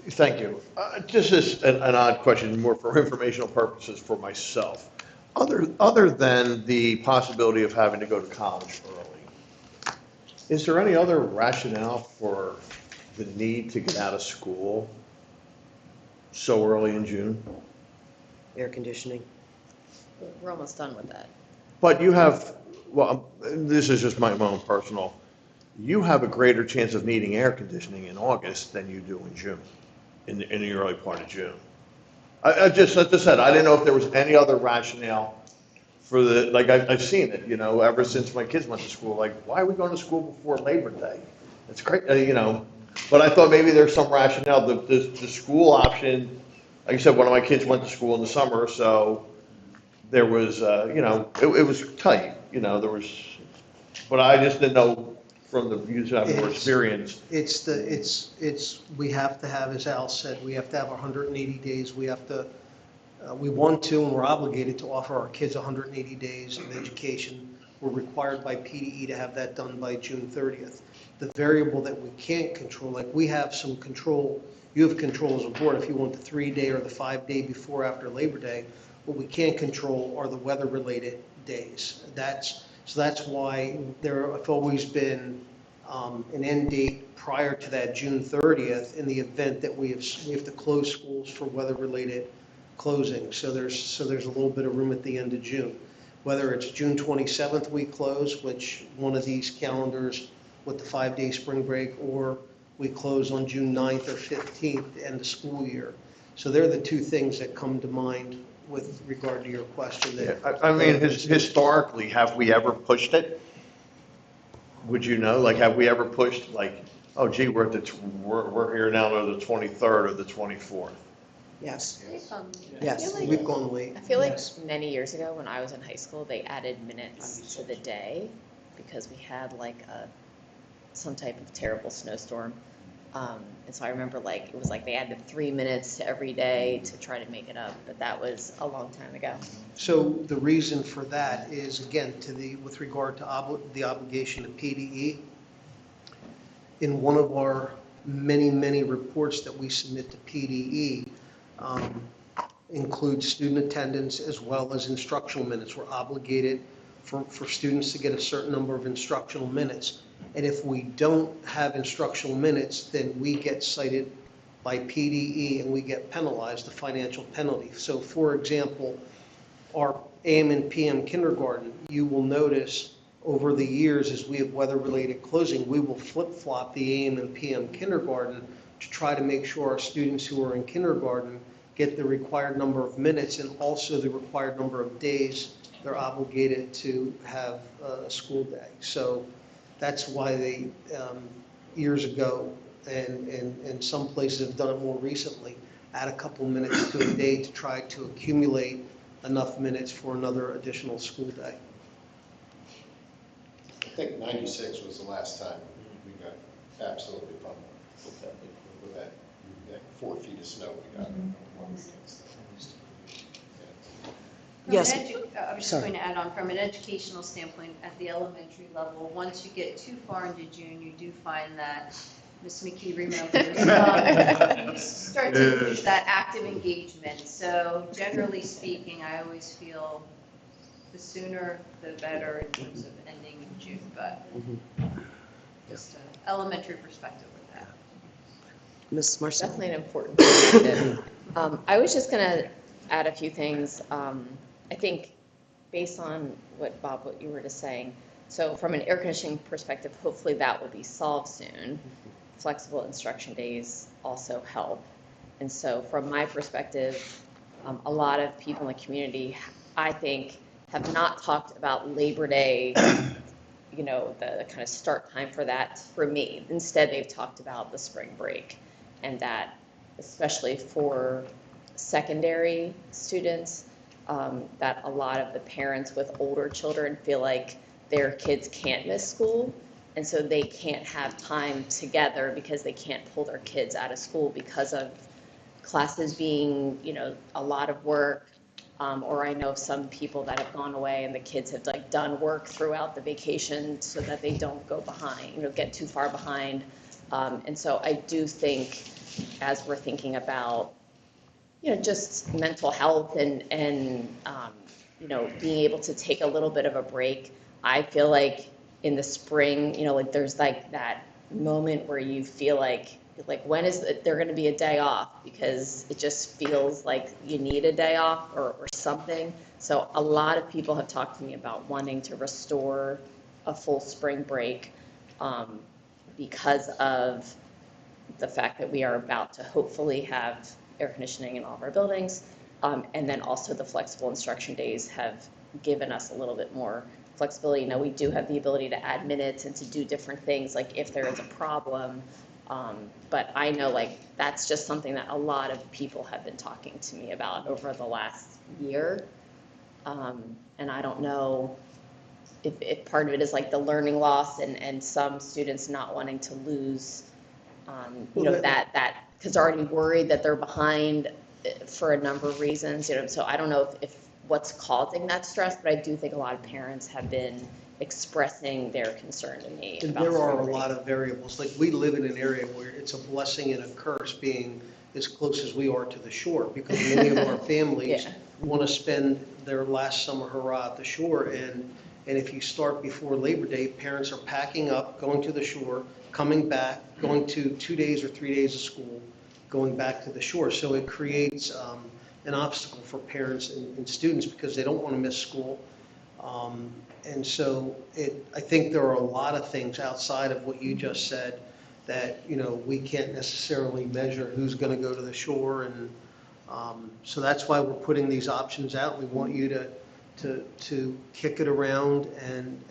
thank you. Just as an odd question, more for informational purposes for myself. Other than the possibility of having to go to college early, is there any other rationale for the need to get out of school so early in June? Air conditioning. We're almost done with that. But you have, well, this is just my own personal, you have a greater chance of needing air conditioning in August than you do in June, in the early part of June. I just, as I said, I didn't know if there was any other rationale for the, like, I've seen it, you know, ever since my kids went to school, like, why are we going to school before Labor Day? It's great, you know, but I thought maybe there's some rationale, the school option, like I said, one of my kids went to school in the summer, so there was, you know, it was tight, you know, there was, but I just didn't know from the views of more experience. it's, we have to have, as Al said, we have to have 180 days. We have to, we want to, and we're obligated to offer our kids 180 days of education. We're required by PDE to have that done by June 30th. The variable that we can't control, like we have some control, you have control as a board if you want the 3-day or the 5-day before after Labor Day. What we can't control are the weather-related days. So that's why there have always been an end date prior to that June 30th in the event that we have to close schools for weather-related closing. So there's a little bit of room at the end of June. Whether it's June 27th we close, which one of these calendars with the 5-day spring break, or we close on June 9th or 15th to end the school year. So they're the two things that come to mind with regard to your question. I mean, historically, have we ever pushed it? Would you know, like, have we ever pushed, like, oh gee, we're here now to the 23rd or the 24th? Yes. I Yes. feel like- We've gone late. I feel like Yes. many years ago, when I was in high school, they added minutes to the day because we had like some type of terrible snowstorm. And so I remember like, it was like they added 3 minutes to every day to try to make it up, but that was a long time ago. So the reason for that is, again, with regard to the obligation to PDE, in one of our many, many reports that we submit to PDE, includes student attendance as well as instructional minutes. We're obligated for students to get a certain number of instructional minutes. And if we don't have instructional minutes, then we get cited by PDE and we get penalized, a financial penalty. So for example, our AM and PM kindergarten, you will notice over the years as we have weather-related closing, we will flip-flop the AM and PM kindergarten to try to make sure our students who are in kindergarten get the required number of minutes and also the required number of days they're obligated to have a school day. So that's why they, years ago, and some places have done it more recently, add a couple minutes to a day to try to accumulate enough minutes for another additional school day. I think 96 was the last time we got absolutely pummeled with that 4 feet of snow we got on one weekend. Yes. I was just Sorry. going to add on, from an educational standpoint, at the elementary level, once you get too far into June, you do find that, Ms. McKee remembers, you start to lose that active engagement. So generally speaking, I always feel the sooner the better in terms of ending in June, but just an elementary perspective with that. Ms. Marcel? Definitely an important perspective. I was just going to add a few things. I think based on what you were just saying, so from an air conditioning perspective, hopefully that will be solved soon. Flexible instruction days also help. And so from my perspective, a lot of people in the community, I think, have not talked about Labor Day, you know, the kind of start time for that for me. Instead, they've talked about the spring break, and that especially for secondary students, that a lot of the parents with older children feel like their kids can't miss school, and so they can't have time together because they can't pull their kids out of school because of classes being, you know, a lot of work. Or I know some people that have gone away and the kids have like done work throughout the vacation so that they don't go behind, you know, get too far behind. And so I do think, as we're thinking about, you know, just mental health and you know, being able to take a little bit of a break, I feel like in the spring, you know, like there's like that moment where you feel like when is there going to be a day off, because it just feels like you need a day off or something. So a lot of people have talked to me about wanting to restore a full spring break because of the fact that we are about to hopefully have air conditioning in all of our buildings. And then also the flexible instruction days have given us a little bit more flexibility. Now, we do have the ability to add minutes and to do different things, like if there is a problem. But I know like that's just something that a lot of people have been talking to me about over the last year. And I don't know if part of it is like the learning loss and some students not wanting to lose, you know, that because they're already worried that they're behind for a number of reasons, you know. So I don't know if what's causing that stress, but I do think a lot of parents have been expressing their concern to me And about there are a spring break. lot of variables. Like, we live in an area where it's a blessing and a curse being as close as we are to the shore, because many of our families Yeah. want to spend their last summer hurrah at the shore. And if you start before Labor Day, parents are packing up, going to the shore, coming back, going to 2 days or 3 days of school, going back to the shore. So it creates an obstacle for parents and students because they don't want to miss school. And so I think there are a lot of things outside of what you just said that, you know, we can't necessarily measure who's going to go to the shore. And so that's why we're putting these options out. We want you to kick it around and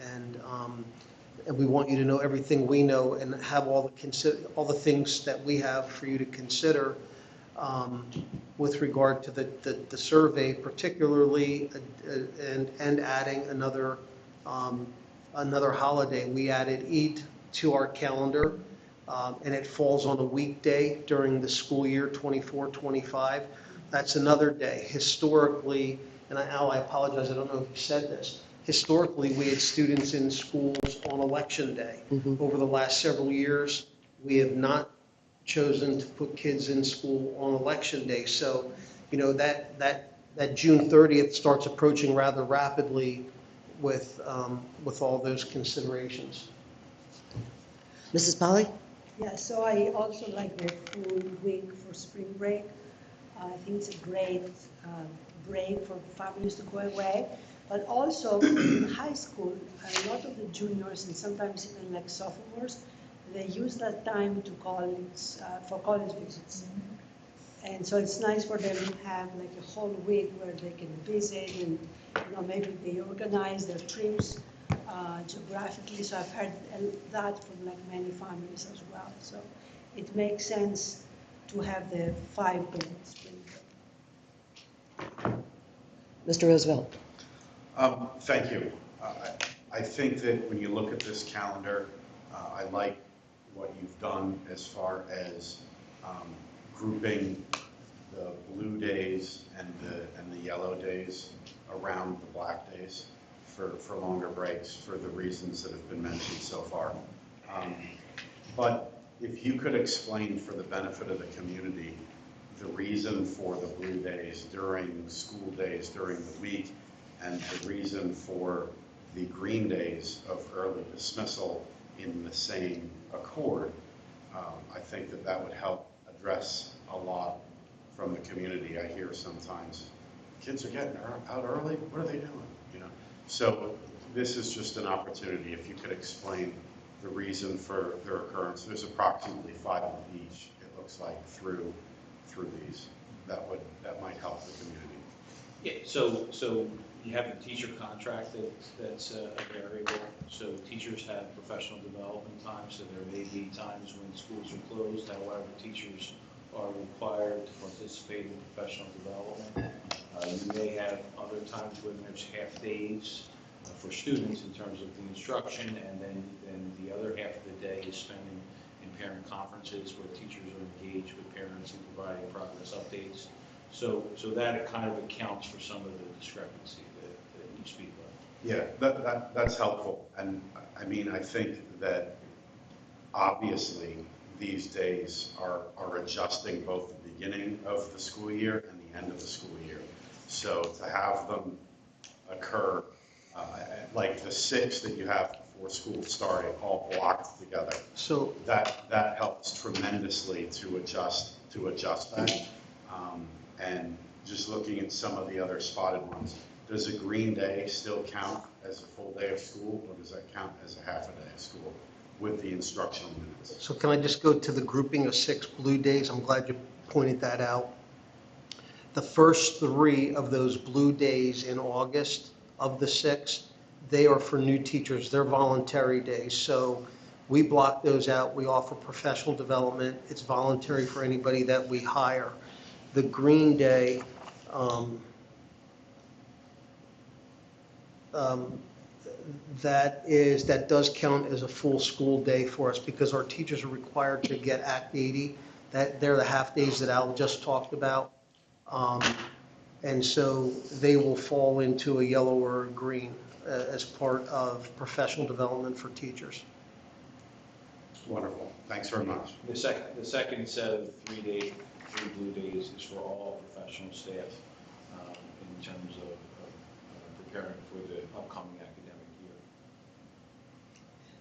we want you to know everything we know and have all the things that we have for you to consider with regard to the survey, particularly, and adding another holiday. We added Eid to our calendar, and it falls on a weekday during the school year 24-25. That's another day. Historically, and Al, I apologize, I don't know if you said this, historically, we had students in schools on election day. Over the last several years, we have not chosen to put kids in school on election day. So, you know, that June 30th starts approaching rather rapidly with all those considerations. Mrs. Polly? Yeah, so I also like the full week for spring break. I think it's a great break for families to go away. But also in high school, a lot of the juniors and sometimes even like sophomores, they use that time to college, for college visits. And so it's nice for them to have like a whole week where they can visit and, you know, maybe they organize their trips geographically. So I've heard that from like many families as well. So it makes sense to have the 5-day spring break. Mr. Roosevelt? Thank you. I think that when you look at this calendar, I like what you've done as far as grouping the blue days and the yellow days around the black days for longer breaks for the reasons that have been mentioned so far. But if you could explain for the benefit of the community the reason for the blue days during school days during the week and the reason for the green days of early dismissal in the same accord, I think that would help address a lot from the community. I hear sometimes, kids are getting out early, what are they doing? You know, so this is just an opportunity. If you could explain the reason for their occurrence. There's approximately 5 of each, it looks like, through these. That might help the community. Yeah, so you have the teacher contract that's a variable. So teachers have professional development time, so there may be times when schools are closed. However, teachers are required to participate in professional development. You may have other times when there's half days for students in terms of the instruction, and then the other half of the day is spent in parent conferences where teachers are engaged with parents and providing progress updates. So that kind of accounts for some of the discrepancy that you speak of. Yeah, that's helpful. And I mean, I think that obviously these days are adjusting both the beginning of the school year and the end of the school year. So to have them occur like the 6 that you have before school starting all blocked together, so that helps tremendously to adjust that. And just looking at some of the other spotted ones, does a green day still count as a full day of school, or does that count as a half a day of school with the instructional minutes? So can I just go to the grouping of 6 blue days? I'm glad you pointed that out. The first 3 of those blue days in August of the 6, they are for new teachers. They're voluntary days. So we block those out. We offer professional development. It's voluntary for anybody that we hire. The green day, that does count as a full school day for us because our teachers are required to get Act 80. They're the half days that Al just talked about. And so they will fall into a yellow or a green as part of professional development for teachers. Wonderful. Thanks very much. The second set of 3 blue days is for all professional staff in terms of preparing for the upcoming academic year.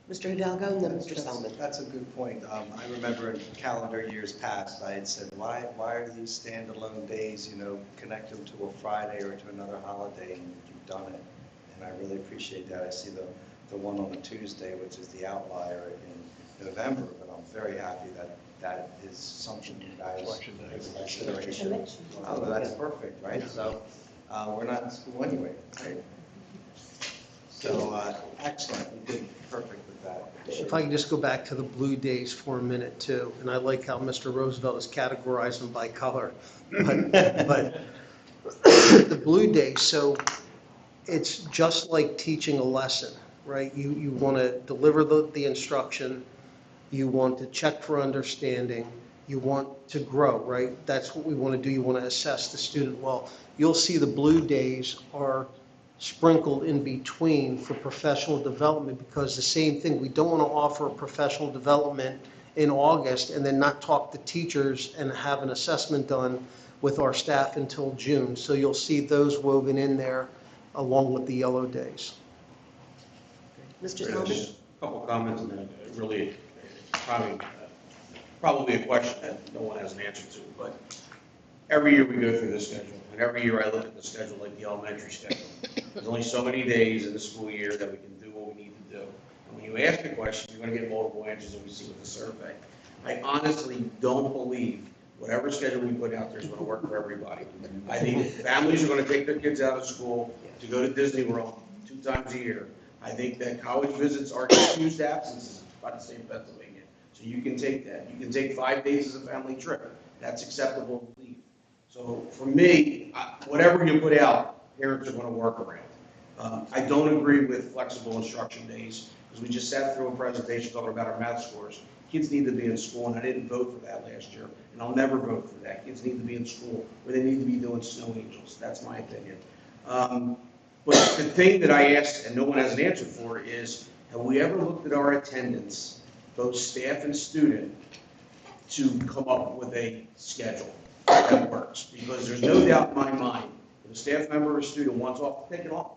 Mr. Hidalgo and then Mr. Salmon. That's a good point. I remember in calendar years past, I had said, why are these standalone days, you know, connect them to a Friday or to another holiday, and you've done it. And I really appreciate that. I see the one on a Tuesday, which is the outlier in November, but I'm very happy that is something you guys take into consideration. Oh, that's perfect, right? So we're not in school anyway, right? So excellent, you did perfect with that. If I can just go back to the blue days for a minute too, and I like how Mr. Roosevelt has categorized them by color. But the blue days, so it's just like teaching a lesson, right? You want to deliver the instruction, you want to check for understanding, you want to grow, right? That's what we want to do. You want to assess the student well. You'll see the blue days are sprinkled in between for professional development, because the same thing, we don't want to offer professional development in August and then not talk to teachers and have an assessment done with our staff until June. So you'll see those woven in there along with the yellow days. Mr. Salmon? Just a couple of comments, and then really probably a question that no one has an answer to, but every year we go through this schedule, and every year I look at the schedule like the elementary schedule. There's only so many days in the school year that we can do what we need to do. And when you ask a question, you're going to get multiple answers, and we see with the survey. I honestly don't believe whatever schedule we put out there is going to work for everybody. I think families are going to take their kids out of school to go to Disney World 2 times a year. I think that college visits are excused absences, about the same in Pennsylvania. So you can take that. You can take 5 days as a family trip. That's acceptable to leave. So for me, whatever you put out, parents are going to work around. I don't agree with flexible instruction days, because we just sat through a presentation talking about our math scores. Kids need to be in school, and I didn't vote for that last year, and I'll never vote for that. Kids need to be in school, where they need to be doing snow angels. That's my opinion. But the thing that I asked, and no one has an answer for, is have we ever looked at our attendance, both staff and student, to come up with a schedule that works? Because there's no doubt in my mind, if a staff member or student wants off, take it off,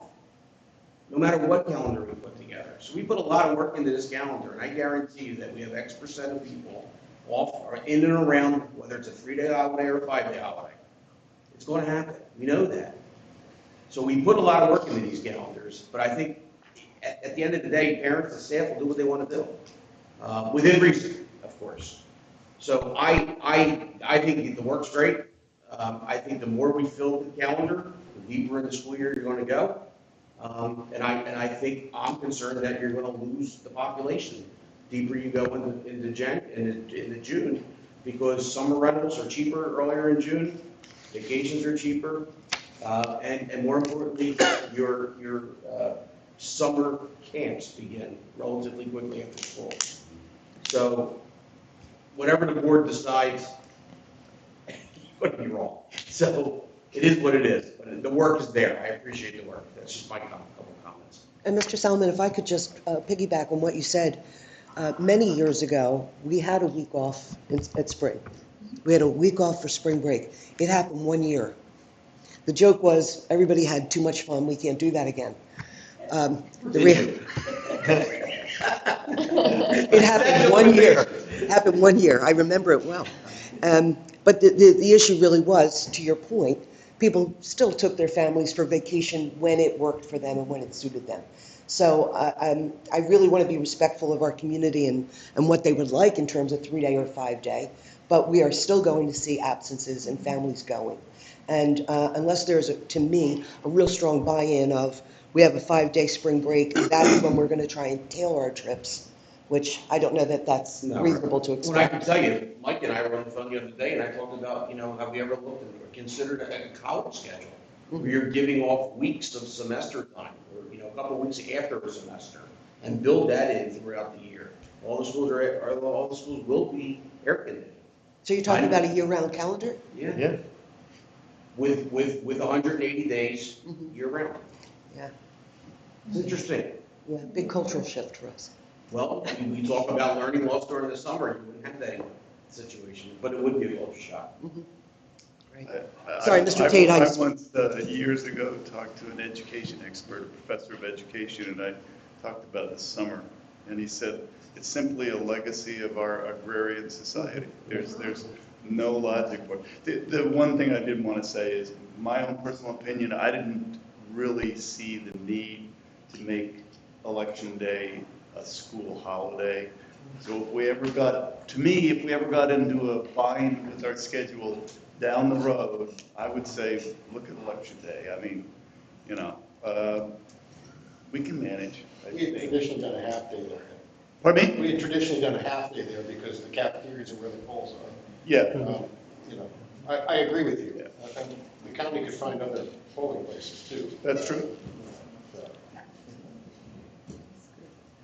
no matter what calendar we put together. So we put a lot of work into this calendar, and I guarantee you that we have X% of people off or in and around, whether it's a 3-day holiday or a 5-day holiday. It's going to happen. We know that. So we put a lot of work into these calendars, but I think at the end of the day, parents and staff will do what they want to do, within reason, of course. So I think the work's great. I think the more we fill the calendar, the deeper in the school year you're going to go. And I think I'm concerned that you're going to lose the population deeper you go into June, because summer rentals are cheaper earlier in June, vacations are cheaper, and more importantly, your summer camps begin relatively quickly after school. So whatever the board decides, you're going to be wrong. So it is what it is, but the work is there. I appreciate the work. That's just my couple of comments. And Mr. Salmon, if I could just piggyback on what you said, many years ago, we had a week off at spring. We had a week off for spring break. It happened 1 year. The joke was everybody had too much fun. We can't do that again. It happened 1 year. It happened 1 year. I remember it well. But the issue really was, to your point, people still took their families for vacation when it worked for them and when it suited them. So I really want to be respectful of our community and what they would like in terms of 3-day or 5-day, but we are still going to see absences and families going. And unless there's, to me, a real strong buy-in of we have a 5-day spring break, that's when we're going to try and tailor our trips, which I don't know that that's reasonable to expect. Well, I can tell you, Mike and I were on the phone the other day, and I talked about, have we ever looked at or considered a college schedule where you're giving off weeks of semester time, or a couple of weeks after a semester, and build that in throughout the year. All the schools will be air conditioned. So you're talking about a year-round calendar? Yeah. With 180 days year round. Yeah. It's interesting. Yeah, big cultural shift for us. Well, we talk about learning loss during the summer. You wouldn't have that situation, but it would be a culture shock. Sorry, Mr. Tate. I once, years ago, talked to an education expert, a professor of education, and I talked about the summer. And he said, it's simply a legacy of our agrarian society. There's no logic for it. The one thing I did want to say is, my own personal opinion, I didn't really see the need to make Election Day a school holiday. So if we ever got into a bind with our schedule down the road, I would say, look at Election Day. I mean, we can manage. We had traditions on a half day there. Pardon me? We had traditionally done a half day there because the cafeterias are where the polls are. Yeah. You know, I agree with you. I think the county could find other polling places too. That's true.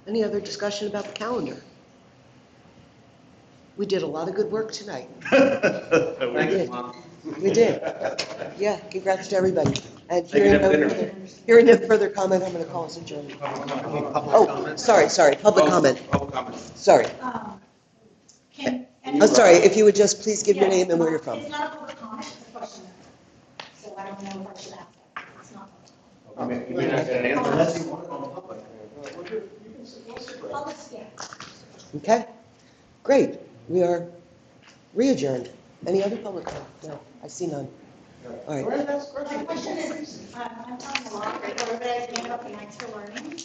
Any other discussion about the calendar? We did a lot of good work tonight. Thank you, We did. Yeah, congrats to everybody. And They can have dinner. hearing no further comment, I'm going to call us adjourned. Oh, sorry, public comment. Public comment. Sorry. Can I'm sorry, if you would just please give your name and where you're from. It's not a public comment, it's a question. So I don't know if I should ask that. It's not. You may not get an answer. Unless you want it on public. Public, yeah. Okay, great. We are re-adjourned. Any other public comment? No, I see none. All right. My question is, I'm talking a lot, but I came up and I'm still learning.